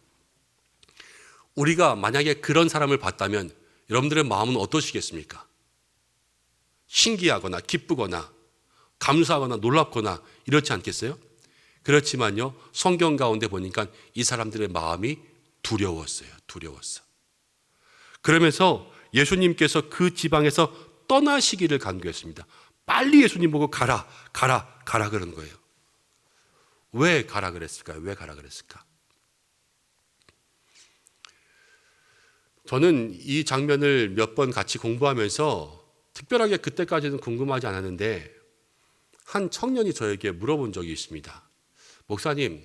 우리가 만약에 그런 사람을 봤다면 여러분들의 마음은 어떠시겠습니까? 신기하거나 기쁘거나 감사하거나 놀랍거나 이렇지 않겠어요? 그렇지만요, 성경 가운데 보니까 이 사람들의 마음이 두려웠어요. 두려웠어. 그러면서 예수님께서 그 지방에서 떠나시기를 간구했습니다. 빨리 예수님 보고 가라, 가라, 가라 그런 거예요. 왜 가라 그랬을까요? 왜 가라 그랬을까? 저는 이 장면을 몇 번 같이 공부하면서 특별하게 그때까지는 궁금하지 않았는데 한 청년이 저에게 물어본 적이 있습니다. 목사님,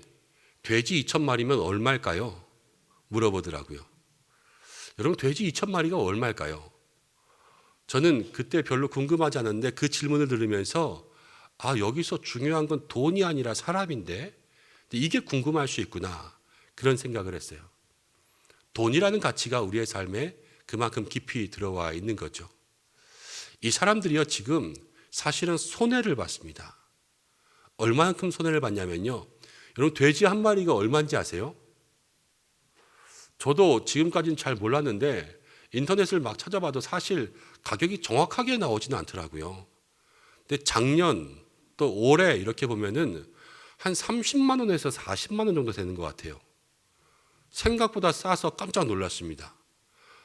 돼지 2,000마리면 얼마일까요? 물어보더라고요. 여러분, 돼지 2,000마리가 얼마일까요? 저는 그때 별로 궁금하지 않았는데 그 질문을 들으면서 아, 여기서 중요한 건 돈이 아니라 사람인데 이게 궁금할 수 있구나, 그런 생각을 했어요. 돈이라는 가치가 우리의 삶에 그만큼 깊이 들어와 있는 거죠. 이 사람들이요 지금 사실은 손해를 봤습니다. 얼마만큼 손해를 봤냐면요, 여러분 돼지 한 마리가 얼마인지 아세요? 저도 지금까지는 잘 몰랐는데 인터넷을 막 찾아봐도 사실 가격이 정확하게 나오지는 않더라고요. 근데 작년 또 올해 이렇게 보면은 한 30만 원에서 40만 원 정도 되는 것 같아요. 생각보다 싸서 깜짝 놀랐습니다.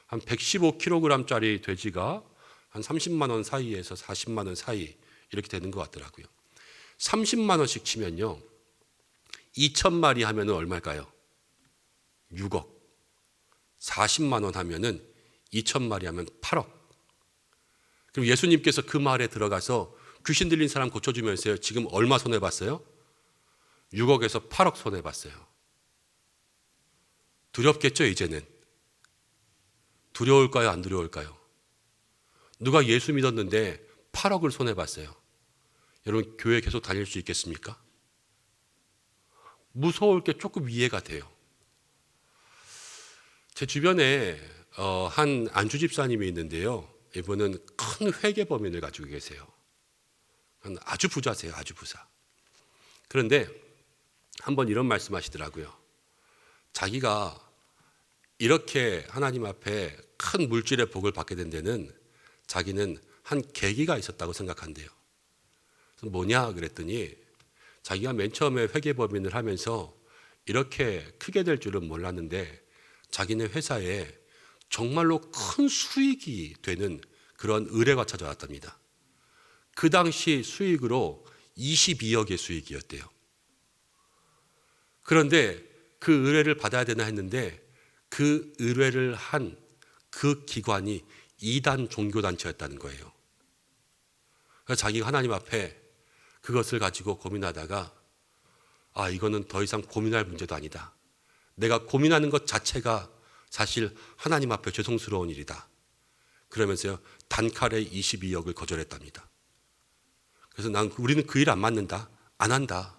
한 115kg짜리 돼지가 한 30만 원 사이에서 40만 원 사이 이렇게 되는 것 같더라고요. 30만 원씩 치면요 2,000마리 하면은 얼마일까요? 6억. 40만 원 하면은 2,000마리 하면 8억. 그럼 예수님께서 그 마을에 들어가서 귀신 들린 사람 고쳐주면서요, 지금 얼마 손해봤어요? 6억에서 8억 손해봤어요. 두렵겠죠, 이제는? 두려울까요, 안 두려울까요? 누가 예수 믿었는데 8억을 손해봤어요. 여러분, 교회 계속 다닐 수 있겠습니까? 무서울 게 조금 이해가 돼요. 제 주변에 한 안주 집사님이 있는데요. 이분은 큰 회계 범인을 가지고 계세요. 아주 부자세요, 아주 부자. 그런데 한번 이런 말씀하시더라고요. 자기가 이렇게 하나님 앞에 큰 물질의 복을 받게 된 데는 자기는 한 계기가 있었다고 생각한대요. 그래서 뭐냐 그랬더니 자기가 맨 처음에 회계법인을 하면서 이렇게 크게 될 줄은 몰랐는데 자기네 회사에 정말로 큰 수익이 되는 그런 의뢰가 찾아왔답니다. 그 당시 수익으로 22억의 수익이었대요. 그런데 그 의뢰를 받아야 되나 했는데 그 의뢰를 한 그 기관이 이단 종교단체였다는 거예요. 그래서 자기가 하나님 앞에 그것을 가지고 고민하다가 이거는 더 이상 고민할 문제도 아니다. 내가 고민하는 것 자체가 사실 하나님 앞에 죄송스러운 일이다. 그러면서요, 단칼에 22억을 거절했답니다. 그래서 우리는 그 일 안 맞는다. 안 한다.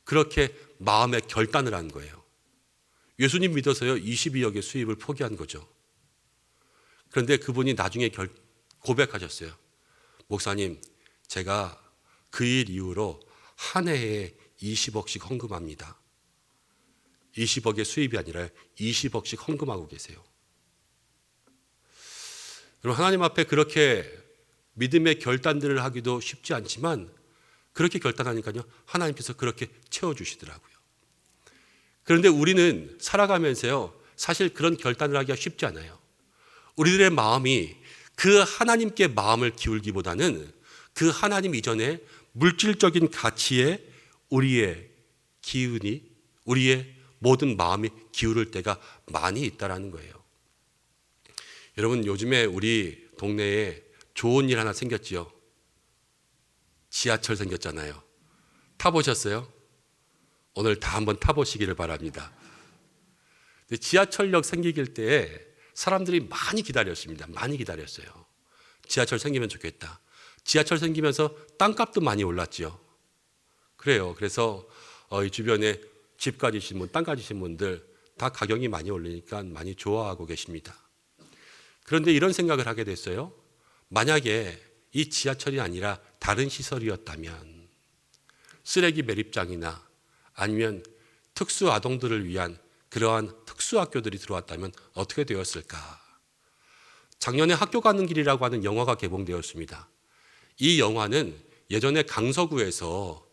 그렇게 마음의 결단을 한 거예요. 예수님 믿어서요, 22억의 수입을 포기한 거죠. 그런데 그분이 나중에 고백하셨어요. 목사님, 제가 그 일 이후로 한 해에 20억씩 헌금합니다. 20억의 수입이 아니라 20억씩 헌금하고 계세요. 여러분, 하나님 앞에 그렇게 믿음의 결단들을 하기도 쉽지 않지만 그렇게 결단하니까요, 하나님께서 그렇게 채워주시더라고요. 그런데 우리는 살아가면서요, 사실 그런 결단을 하기가 쉽지 않아요. 우리들의 마음이 그 하나님께 마음을 기울기보다는 그 하나님 이전에 물질적인 가치에 우리의 기운이, 우리의 모든 마음이 기울을 때가 많이 있다라는 거예요. 여러분, 요즘에 우리 동네에 좋은 일 하나 생겼지요. 지하철 생겼잖아요. 타보셨어요? 오늘 다 한번 타보시기를 바랍니다. 지하철역 생길 때에 사람들이 많이 기다렸습니다. 많이 기다렸어요. 지하철 생기면 좋겠다. 지하철 생기면서 땅값도 많이 올랐죠. 그래요. 그래서 이 주변에 집 가지신 분, 땅 가지신 분들 다 가격이 많이 오르니까 많이 좋아하고 계십니다. 그런데 이런 생각을 하게 됐어요. 만약에 이 지하철이 아니라 다른 시설이었다면, 쓰레기 매립장이나 아니면 특수 아동들을 위한 그러한 특수 학교들이 들어왔다면 어떻게 되었을까? 작년에 학교 가는 길이라고 하는 영화가 개봉되었습니다. 이 영화는 예전에 강서구에서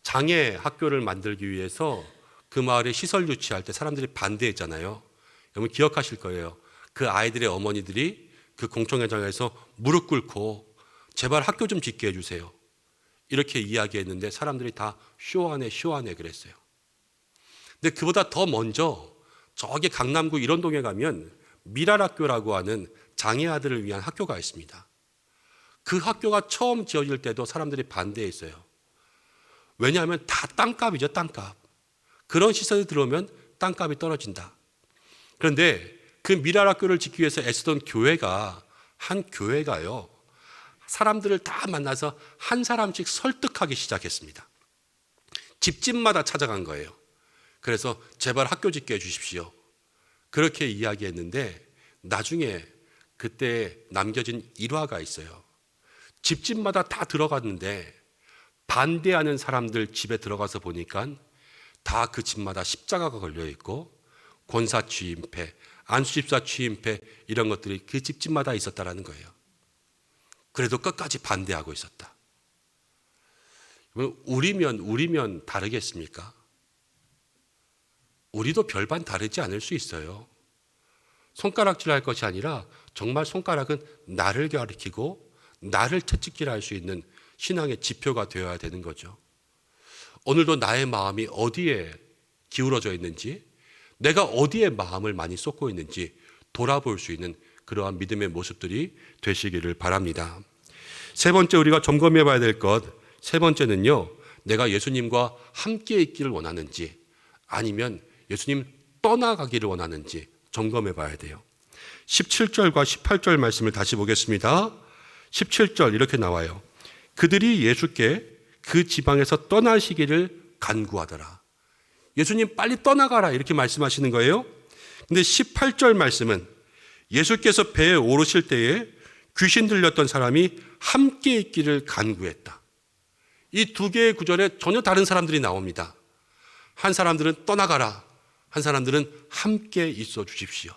장애 학교를 만들기 위해서 그 마을에 시설 유치할 때 사람들이 반대했잖아요. 여러분 기억하실 거예요. 그 아이들의 어머니들이 그 공청회장에서 무릎 꿇고 제발 학교 좀 짓게 해주세요. 이렇게 이야기했는데 사람들이 다 쇼하네 그랬어요. 근데 그보다 더 먼저 저기 강남구 일원동에 가면 미랄학교라고 하는 장애 아들을 위한 학교가 있습니다. 그 학교가 처음 지어질 때도 사람들이 반대했어요. 왜냐하면 다 땅값이죠, 땅값. 그런 시설이 들어오면 땅값이 떨어진다. 그런데 그 미랄학교를 짓기 위해서 애쓰던 교회가, 한 교회가요, 사람들을 다 만나서 한 사람씩 설득하기 시작했습니다. 집집마다 찾아간 거예요. 그래서 제발 학교 짓게 해주십시오. 그렇게 이야기했는데 나중에 그때 남겨진 일화가 있어요. 집집마다 다 들어갔는데 반대하는 사람들 집에 들어가서 보니까 다 그 집마다 십자가가 걸려 있고 권사 취임패, 안수집사 취임패 이런 것들이 그 집집마다 있었다라는 거예요. 그래도 끝까지 반대하고 있었다. 우리면 다르겠습니까? 우리도 별반 다르지 않을 수 있어요. 손가락질할 것이 아니라 정말 손가락은 나를 가리키고 나를 채찍질할 수 있는 신앙의 지표가 되어야 되는 거죠. 오늘도 나의 마음이 어디에 기울어져 있는지, 내가 어디에 마음을 많이 쏟고 있는지 돌아볼 수 있는 그러한 믿음의 모습들이 되시기를 바랍니다. 세 번째 우리가 점검해 봐야 될 것, 세 번째는요, 내가 예수님과 함께 있기를 원하는지 아니면 예수님 떠나가기를 원하는지 점검해 봐야 돼요. 17절과 18절 말씀을 다시 보겠습니다. 17절 이렇게 나와요. 그들이 예수께 그 지방에서 떠나시기를 간구하더라. 예수님 빨리 떠나가라 이렇게 말씀하시는 거예요. 근데 18절 말씀은 예수께서 배에 오르실 때에 귀신 들렸던 사람이 함께 있기를 간구했다. 이 두 개의 구절에 전혀 다른 사람들이 나옵니다. 한 사람들은 떠나가라, 한 사람들은 함께 있어 주십시오.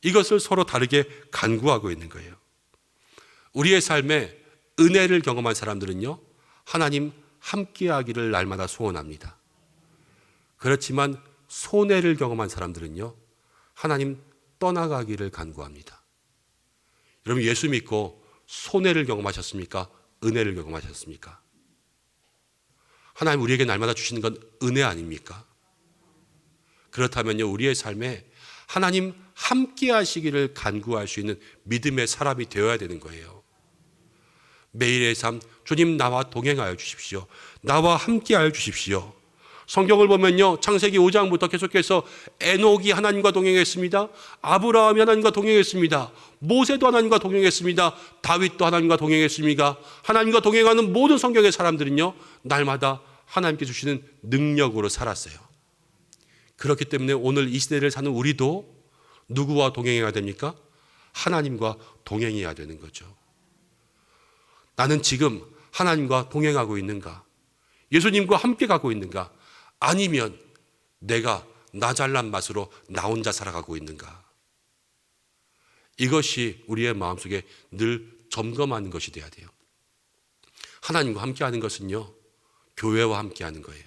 이것을 서로 다르게 간구하고 있는 거예요. 우리의 삶에 은혜를 경험한 사람들은요, 하나님 함께하기를 날마다 소원합니다. 그렇지만 손해를 경험한 사람들은요, 하나님 떠나가기를 간구합니다. 여러분, 예수 믿고 손해를 경험하셨습니까? 은혜를 경험하셨습니까? 하나님 우리에게 날마다 주시는 건 은혜 아닙니까? 그렇다면요, 우리의 삶에 하나님 함께 하시기를 간구할 수 있는 믿음의 사람이 되어야 되는 거예요. 매일의 삶, 주님 나와 동행하여 주십시오. 나와 함께하여 주십시오. 성경을 보면요, 창세기 5장부터 계속해서 에녹이 하나님과 동행했습니다. 아브라함이 하나님과 동행했습니다. 모세도 하나님과 동행했습니다. 다윗도 하나님과 동행했습니다. 하나님과 동행하는 모든 성경의 사람들은요, 날마다 하나님께 주시는 능력으로 살았어요. 그렇기 때문에 오늘 이 시대를 사는 우리도 누구와 동행해야 됩니까? 하나님과 동행해야 되는 거죠. 나는 지금 하나님과 동행하고 있는가? 예수님과 함께 가고 있는가? 아니면 내가 나 잘난 맛으로 나 혼자 살아가고 있는가? 이것이 우리의 마음속에 늘 점검하는 것이 돼야 돼요. 하나님과 함께하는 것은요, 교회와 함께하는 거예요.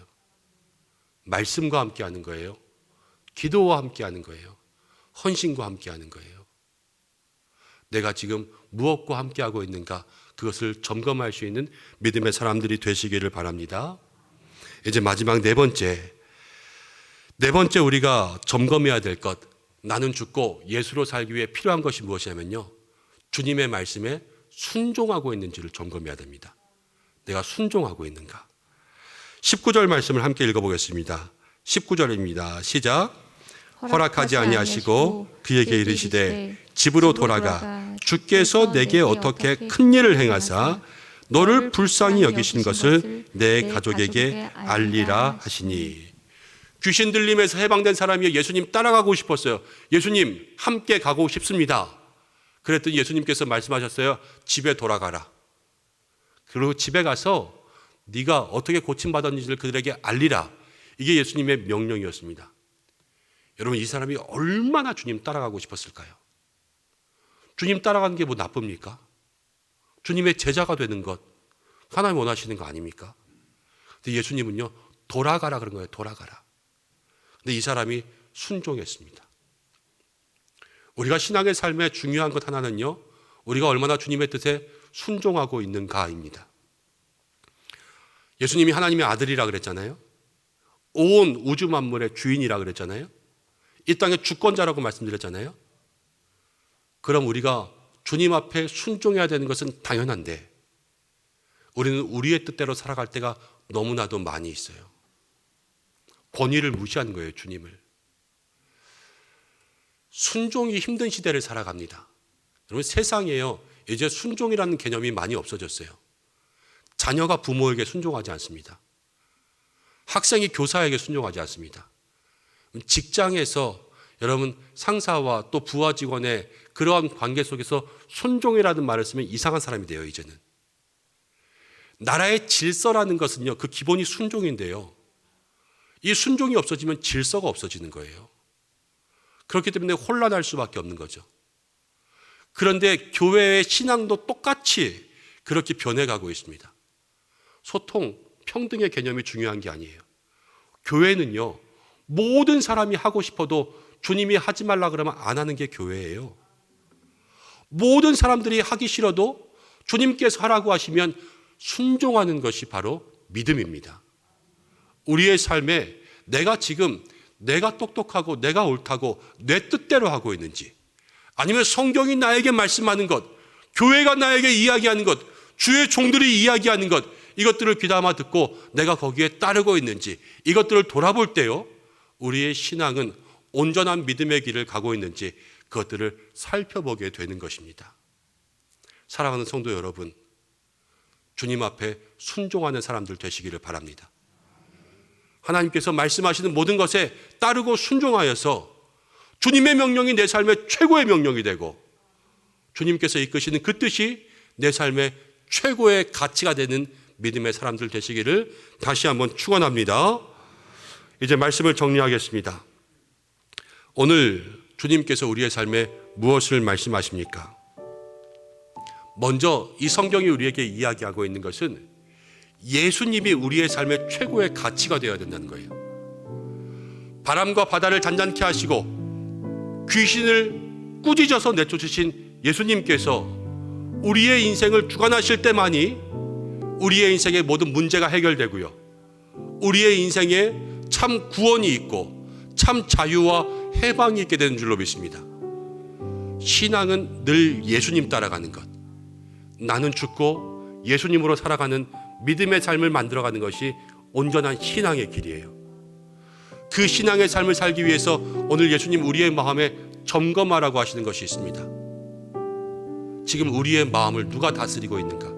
말씀과 함께하는 거예요. 기도와 함께하는 거예요. 헌신과 함께하는 거예요. 내가 지금 무엇과 함께하고 있는가, 그것을 점검할 수 있는 믿음의 사람들이 되시기를 바랍니다. 이제 마지막 네 번째 우리가 점검해야 될 것, 나는 죽고 예수로 살기 위해 필요한 것이 무엇이냐면요, 주님의 말씀에 순종하고 있는지를 점검해야 됩니다. 내가 순종하고 있는가? 19절 말씀을 함께 읽어보겠습니다. 19절입니다. 시작. 허락하지 아니하시고 그에게 이르시되 집으로 돌아가 주께서 내게 어떻게 큰 일을 행하사 너를 불쌍히 여기신 것을 내 가족에게 알리라 하시니. 귀신 들림에서 해방된 사람이 예수님 따라가고 싶었어요. 예수님 함께 가고 싶습니다. 그랬더니 예수님께서 말씀하셨어요. 집에 돌아가라. 그리고 집에 가서 네가 어떻게 고침받았는지를 그들에게 알리라. 이게 예수님의 명령이었습니다. 여러분, 이 사람이 얼마나 주님 따라가고 싶었을까요? 주님 따라가는 게 뭐 나쁩니까? 주님의 제자가 되는 것, 하나님 원하시는 거 아닙니까? 근데 예수님은요, 돌아가라 그런 거예요. 돌아가라. 근데 이 사람이 순종했습니다. 우리가 신앙의 삶에 중요한 것 하나는요, 우리가 얼마나 주님의 뜻에 순종하고 있는가입니다. 예수님이 하나님의 아들이라 그랬잖아요. 온 우주 만물의 주인이라 그랬잖아요. 이 땅의 주권자라고 말씀드렸잖아요. 그럼 우리가 주님 앞에 순종해야 되는 것은 당연한데 우리는 우리의 뜻대로 살아갈 때가 너무나도 많이 있어요. 권위를 무시하는 거예요, 주님을. 순종이 힘든 시대를 살아갑니다. 여러분, 세상에요, 이제 순종이라는 개념이 많이 없어졌어요. 자녀가 부모에게 순종하지 않습니다. 학생이 교사에게 순종하지 않습니다. 직장에서 여러분 상사와 또 부하 직원의 그러한 관계 속에서 순종이라는 말을 쓰면 이상한 사람이 돼요, 이제는. 나라의 질서라는 것은요, 그 기본이 순종인데요. 이 순종이 없어지면 질서가 없어지는 거예요. 그렇기 때문에 혼란할 수밖에 없는 거죠. 그런데 교회의 신앙도 똑같이 그렇게 변해가고 있습니다. 소통, 평등의 개념이 중요한 게 아니에요. 교회는요, 모든 사람이 하고 싶어도 주님이 하지 말라 그러면 안 하는 게 교회예요. 모든 사람들이 하기 싫어도 주님께서 하라고 하시면 순종하는 것이 바로 믿음입니다. 우리의 삶에 내가 지금 내가 똑똑하고 내가 옳다고 내 뜻대로 하고 있는지, 아니면 성경이 나에게 말씀하는 것, 교회가 나에게 이야기하는 것, 주의 종들이 이야기하는 것, 이것들을 귀담아 듣고 내가 거기에 따르고 있는지, 이것들을 돌아볼 때요, 우리의 신앙은 온전한 믿음의 길을 가고 있는지 그것들을 살펴보게 되는 것입니다. 사랑하는 성도 여러분, 주님 앞에 순종하는 사람들 되시기를 바랍니다. 하나님께서 말씀하시는 모든 것에 따르고 순종하여서 주님의 명령이 내 삶의 최고의 명령이 되고 주님께서 이끄시는 그 뜻이 내 삶의 최고의 가치가 되는 믿음의 사람들 되시기를 다시 한번 축원합니다. 이제 말씀을 정리하겠습니다. 오늘 주님께서 우리의 삶에 무엇을 말씀하십니까? 먼저 이 성경이 우리에게 이야기하고 있는 것은 예수님이 우리의 삶의 최고의 가치가 되어야 된다는 거예요. 바람과 바다를 잔잔케 하시고 귀신을 꾸짖어서 내쫓으신 예수님께서 우리의 인생을 주관하실 때만이 우리의 인생의 모든 문제가 해결되고요, 우리의 인생에 참 구원이 있고 참 자유와 해방이 있게 되는 줄로 믿습니다. 신앙은 늘 예수님 따라가는 것, 나는 죽고 예수님으로 살아가는 믿음의 삶을 만들어가는 것이 온전한 신앙의 길이에요. 그 신앙의 삶을 살기 위해서 오늘 예수님 우리의 마음에 점검하라고 하시는 것이 있습니다. 지금 우리의 마음을 누가 다스리고 있는가?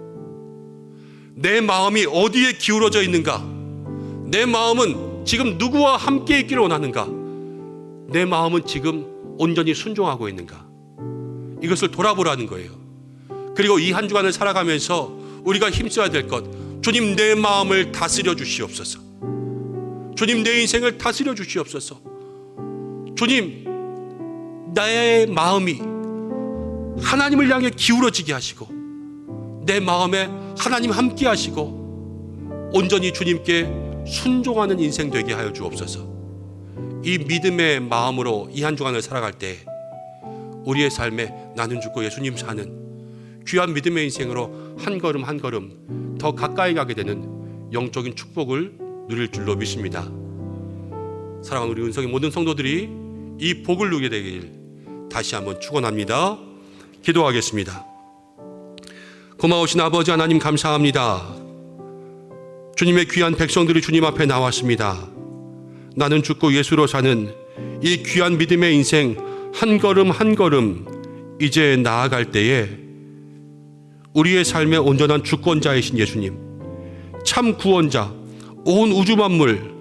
내 마음이 어디에 기울어져 있는가? 내 마음은 지금 누구와 함께 있기를 원하는가? 내 마음은 지금 온전히 순종하고 있는가? 이것을 돌아보라는 거예요. 그리고 이 한 주간을 살아가면서 우리가 힘써야 될 것, 주님 내 마음을 다스려 주시옵소서. 주님 내 인생을 다스려 주시옵소서. 주님 나의 마음이 하나님을 향해 기울어지게 하시고 내 마음에 하나님 함께 하시고 온전히 주님께 순종하는 인생 되게 하여 주옵소서. 이 믿음의 마음으로 이 한 주간을 살아갈 때 우리의 삶에 나는 죽고 예수님 사는 귀한 믿음의 인생으로 한 걸음 한 걸음 더 가까이 가게 되는 영적인 축복을 누릴 줄로 믿습니다. 사랑하는 우리 은성의 모든 성도들이 이 복을 누리게 되길 다시 한번 축원합니다. 기도하겠습니다. 고마우신 아버지 하나님 감사합니다. 주님의 귀한 백성들이 주님 앞에 나왔습니다. 나는 죽고 예수로 사는 이 귀한 믿음의 인생 한 걸음 한 걸음 이제 나아갈 때에 우리의 삶의 온전한 주권자이신 예수님, 참 구원자, 온 우주 만물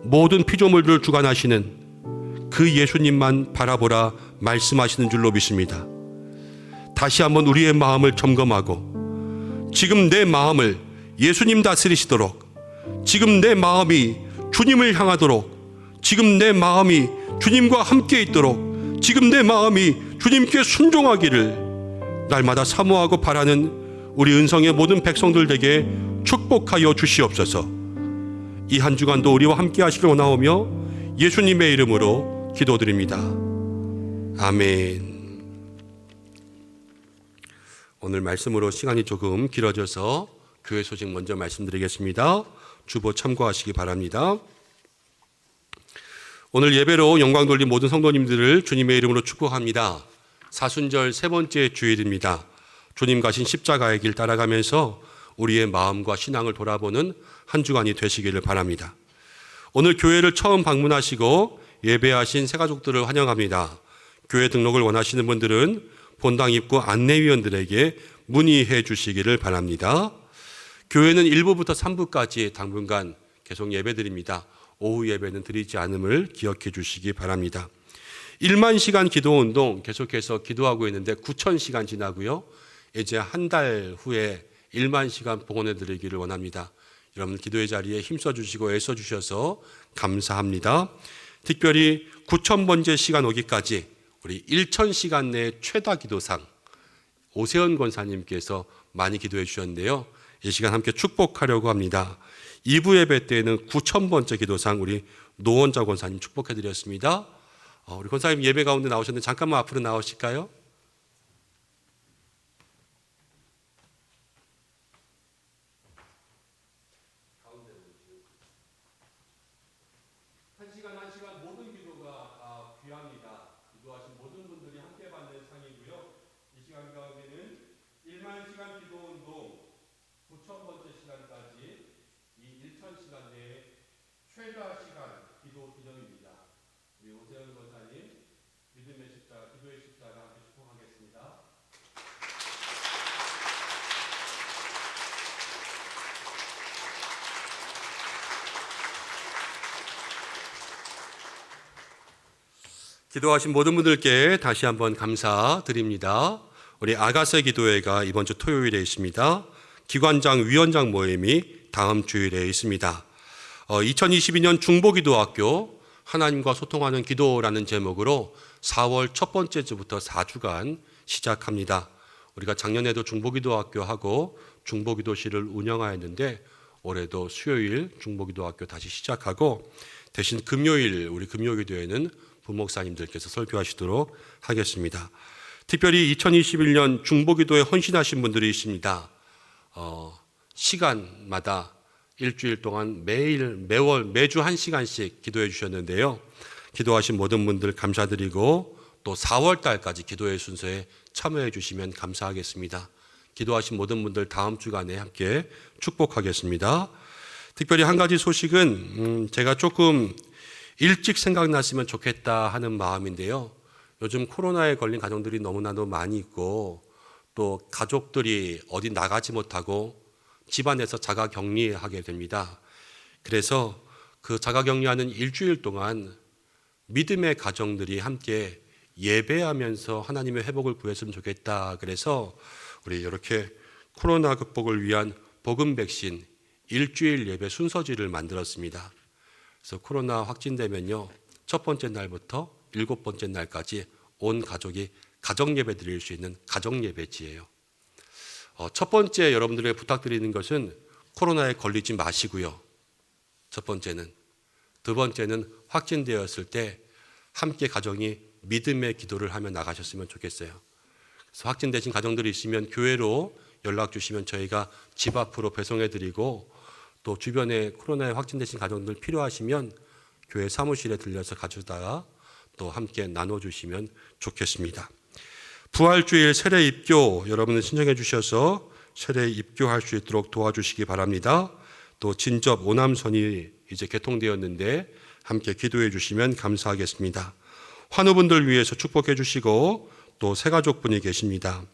모든 피조물들을 주관하시는 그 예수님만 바라보라 말씀하시는 줄로 믿습니다. 다시 한번 우리의 마음을 점검하고 지금 내 마음을 예수님 다스리시도록, 지금 내 마음이 주님을 향하도록, 지금 내 마음이 주님과 함께 있도록, 지금 내 마음이 주님께 순종하기를 날마다 사모하고 바라는 우리 은성의 모든 백성들에게 축복하여 주시옵소서. 이 한 주간도 우리와 함께 하시길 원하오며 예수님의 이름으로 기도드립니다. 아멘. 오늘 말씀으로 시간이 조금 길어져서 교회 소식 먼저 말씀드리겠습니다. 주보 참고하시기 바랍니다. 오늘 예배로 영광 돌린 모든 성도님들을 주님의 이름으로 축복합니다. 사순절 세 번째 주일입니다. 주님 가신 십자가의 길 따라가면서 우리의 마음과 신앙을 돌아보는 한 주간이 되시기를 바랍니다. 오늘 교회를 처음 방문하시고 예배하신 새가족들을 환영합니다. 교회 등록을 원하시는 분들은 본당 입구 안내위원들에게 문의해 주시기를 바랍니다. 교회는 1부부터 3부까지 당분간 계속 예배드립니다. 오후 예배는 드리지 않음을 기억해 주시기 바랍니다. 1만 시간 기도운동 계속해서 기도하고 있는데 9천 시간 지나고요. 이제 한 달 후에 1만 시간 봉헌해 드리기를 원합니다. 여러분 기도의 자리에 힘써 주시고 애써 주셔서 감사합니다. 특별히 9,000번째 시간 오기까지 우리 1,000시간 내 최다 기도상 오세훈 권사님께서 많이 기도해 주셨는데요. 이 시간 함께 축복하려고 합니다. 2부 예배 때는 9,000번째 기도상 우리 노원자 권사님 축복해 드렸습니다. 우리 권사님 예배 가운데 나오셨는데 잠깐만 앞으로 나오실까요? 한 시간 모든 기도가 귀합니다. 기도하신 모든 분들이 함께 받는 상이 9,000번째 시간까지 이 1,000시간 내에 최다 시간 기도 기념입니다. 우리 오세훈 권사님 믿음의 십자가, 기도의 십자가 함께 축복하겠습니다. 기도하신 모든 분들께 다시 한번 감사드립니다. 우리 아가서 기도회가 이번 주 토요일에 있습니다. 기관장, 위원장 모임이 다음 주일에 있습니다. 2022년 중보기도학교 하나님과 소통하는 기도라는 제목으로 4월 첫 번째 주부터 4주간 시작합니다. 우리가 작년에도 중보기도학교하고 중보기도실을 운영하였는데 올해도 수요일 중보기도학교 다시 시작하고 대신 금요일 우리 금요기도회는 부목사님들께서 설교하시도록 하겠습니다. 특별히 2021년 중보기도에 헌신하신 분들이 있습니다. 시간마다 일주일 동안 매주 1시간씩 기도해 주셨는데요. 기도하신 모든 분들 감사드리고 또 4월 달까지 기도의 순서에 참여해 주시면 감사하겠습니다. 기도하신 모든 분들 다음 주간에 함께 축복하겠습니다. 특별히 한 가지 소식은 제가 조금 일찍 생각났으면 좋겠다 하는 마음인데요. 요즘 코로나에 걸린 가정들이 너무나도 많이 있고 또 가족들이 어디 나가지 못하고 집안에서 자가격리하게 됩니다. 그래서 그 자가격리하는 일주일 동안 믿음의 가정들이 함께 예배하면서 하나님의 회복을 구했으면 좋겠다. 그래서 우리 이렇게 코로나 극복을 위한 복음 백신 일주일 예배 순서지를 만들었습니다. 그래서 코로나 확진되면요, 첫 번째 날부터 7번째 날까지 온 가족이 가정 예배 드릴 수 있는 가정 예배지예요. 첫 번째 여러분들에게 부탁드리는 것은 코로나에 걸리지 마시고요. 첫 번째는. 두 번째는 확진되었을 때 함께 가정이 믿음의 기도를 하며 나가셨으면 좋겠어요. 그래서 확진되신 가정들이 있으면 교회로 연락 주시면 저희가 집 앞으로 배송해 드리고 또 주변에 코로나에 확진되신 가정들 필요하시면 교회 사무실에 들려서 가져다가 또 함께 나눠주시면 좋겠습니다. 부활주일 세례 입교 여러분들 신청해 주셔서 세례 입교할 수 있도록 도와주시기 바랍니다. 또 진접 오남선이 이제 개통되었는데 함께 기도해 주시면 감사하겠습니다. 환우분들 위해서 축복해 주시고 또 새가족분이 계십니다.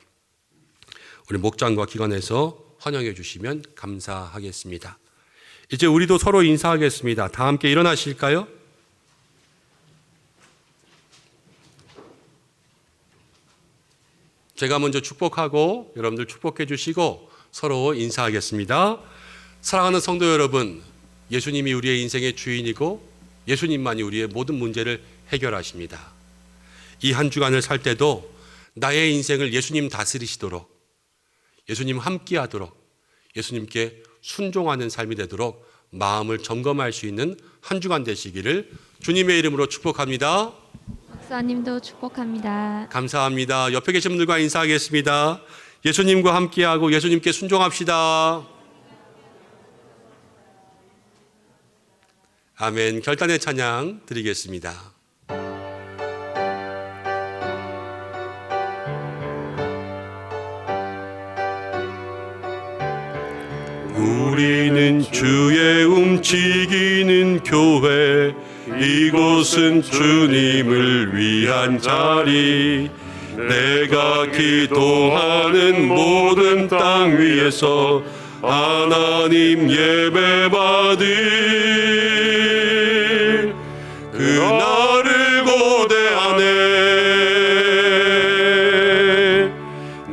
우리 목장과 기관에서 환영해 주시면 감사하겠습니다. 이제 우리도 서로 인사하겠습니다. 다 함께 일어나실까요? 제가 먼저 축복하고 여러분들 축복해 주시고 서로 인사하겠습니다. 사랑하는 성도 여러분, 예수님이 우리의 인생의 주인이고 예수님만이 우리의 모든 문제를 해결하십니다. 이 한 주간을 살 때도 나의 인생을 예수님 다스리시도록, 예수님 함께하도록, 예수님께 순종하는 삶이 되도록 마음을 점검할 수 있는 한 주간 되시기를 주님의 이름으로 축복합니다. 목사님도 축복합니다. 감사합니다. 옆에 계신 분들과 인사하겠습니다. 예수님과 함께하고 예수님께 순종합시다. 아멘. 결단의 찬양 드리겠습니다. 우리는 주의 움직이는 교회, 이곳은 주님을 위한 자리. 내가 기도하는 모든 땅 위에서 하나님 예배 받을 그날을 고대하네.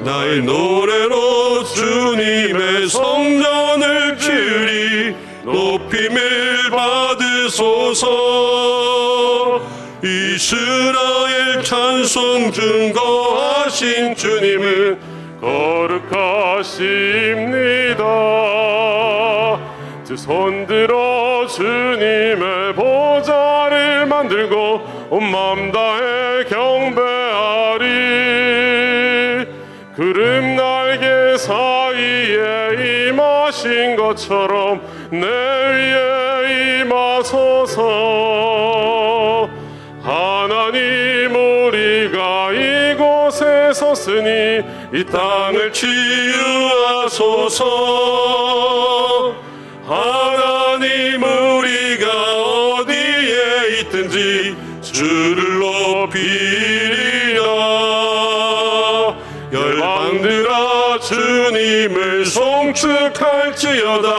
나의 노래로 주님의 성전을 치리. 높임을 받으소서. 이스라엘 찬송 증거하신 주님은 거룩하십니다. 두 손들어 주님의 보좌를 만들고 온 마음 다해 경배하리. 구름 날개 사이에 임하신 것처럼 내 위에 임하소서. 하나님, 우리가 이곳에 섰으니 이 땅을 치유하소서. 하소서. 하나님, 우리가 어디에 있든지 주를 높이리라. 열방들아, 주님을 송축할지어다.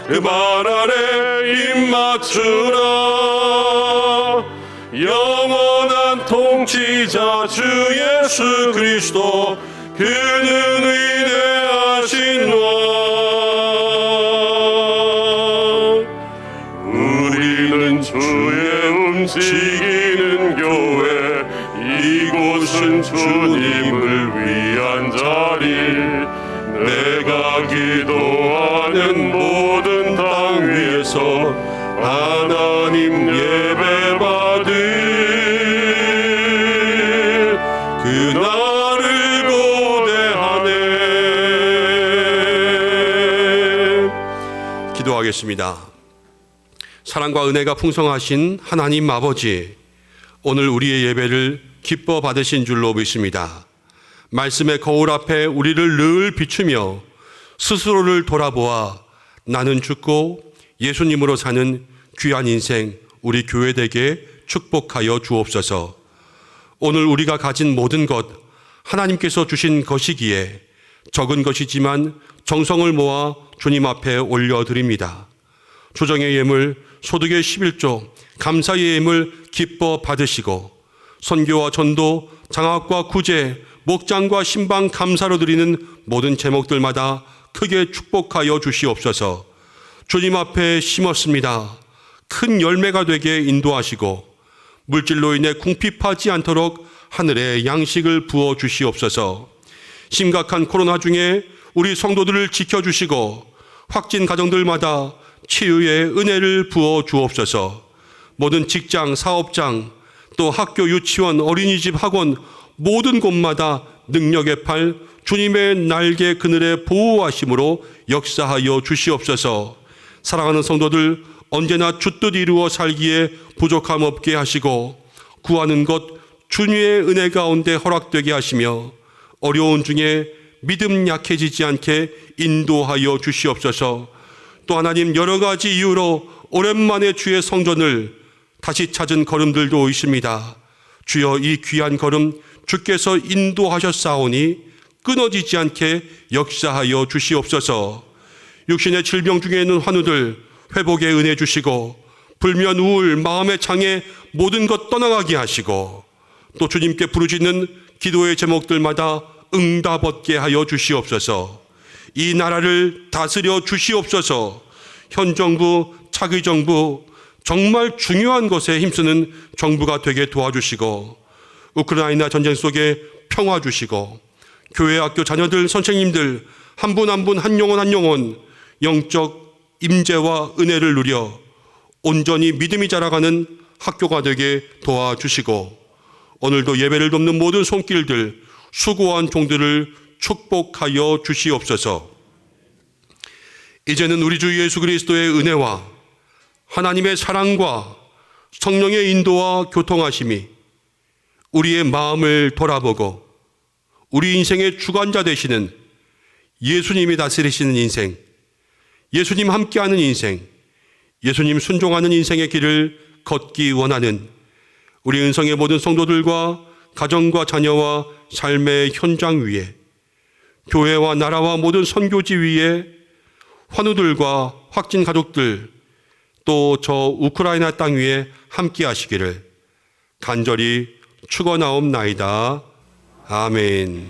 그 말 아래 입맞추라. 영원한 통치자 주 예수 그리스도, 그는 위대하신 왕. 우리는 주의 움직이는 교회, 이곳은 주님을 위한 자리. 내가 기도하는 모든 땅 위에서 하나님 예배받을 그날을 고대하네. 기도하겠습니다. 사랑과 은혜가 풍성하신 하나님 아버지, 오늘 우리의 예배를 기뻐 받으신 줄로 믿습니다. 말씀의 거울 앞에 우리를 늘 비추며 스스로를 돌아보아 나는 죽고 예수님으로 사는 귀한 인생 우리 교회되게 축복하여 주옵소서. 오늘 우리가 가진 모든 것 하나님께서 주신 것이기에 적은 것이지만 정성을 모아 주님 앞에 올려드립니다. 조정의 예물, 소득의 11조, 감사의 예물 기뻐 받으시고 선교와 전도, 장학과 구제, 목장과 신방 감사로 드리는 모든 제목들마다 크게 축복하여 주시옵소서. 주님 앞에 심었습니다. 큰 열매가 되게 인도하시고 물질로 인해 궁핍하지 않도록 하늘에 양식을 부어 주시옵소서. 심각한 코로나 중에 우리 성도들을 지켜주시고 확진 가정들마다 치유의 은혜를 부어 주옵소서. 모든 직장, 사업장, 또 학교, 유치원, 어린이집, 학원 모든 곳마다 능력의 팔, 주님의 날개 그늘에 보호하심으로 역사하여 주시옵소서. 사랑하는 성도들 언제나 주뜻 이루어 살기에 부족함 없게 하시고 구하는 것 주님의 은혜 가운데 허락되게 하시며 어려운 중에 믿음 약해지지 않게 인도하여 주시옵소서. 또 하나님, 여러 가지 이유로 오랜만에 주의 성전을 다시 찾은 걸음들도 있습니다. 주여, 이 귀한 걸음 주께서 인도하셨사오니 끊어지지 않게 역사하여 주시옵소서. 육신의 질병 중에 있는 환우들 회복의 은혜 주시고 불면, 우울, 마음의 장애 모든 것 떠나가게 하시고 또 주님께 부르짖는 기도의 제목들마다 응답 얻게 하여 주시옵소서. 이 나라를 다스려 주시옵소서. 현 정부, 차기 정부 정말 중요한 것에 힘쓰는 정부가 되게 도와주시고 우크라이나 전쟁 속에 평화 주시고 교회, 학교 자녀들, 선생님들 한 분 한 분, 한 영혼 한 영혼 영적 임재와 은혜를 누려 온전히 믿음이 자라가는 학교가 되게 도와주시고 오늘도 예배를 돕는 모든 손길들, 수고한 종들을 축복하여 주시옵소서. 이제는 우리 주 예수 그리스도의 은혜와 하나님의 사랑과 성령의 인도와 교통하심이 우리의 마음을 돌아보고 우리 인생의 주관자 되시는 예수님이 다스리시는 인생, 예수님 함께하는 인생, 예수님 순종하는 인생의 길을 걷기 원하는 우리 은성의 모든 성도들과 가정과 자녀와 삶의 현장 위에, 교회와 나라와 모든 선교지 위에, 환우들과 확진 가족들, 또 저 우크라이나 땅 위에 함께 하시기를 간절히 축원하옵나이다. 아멘.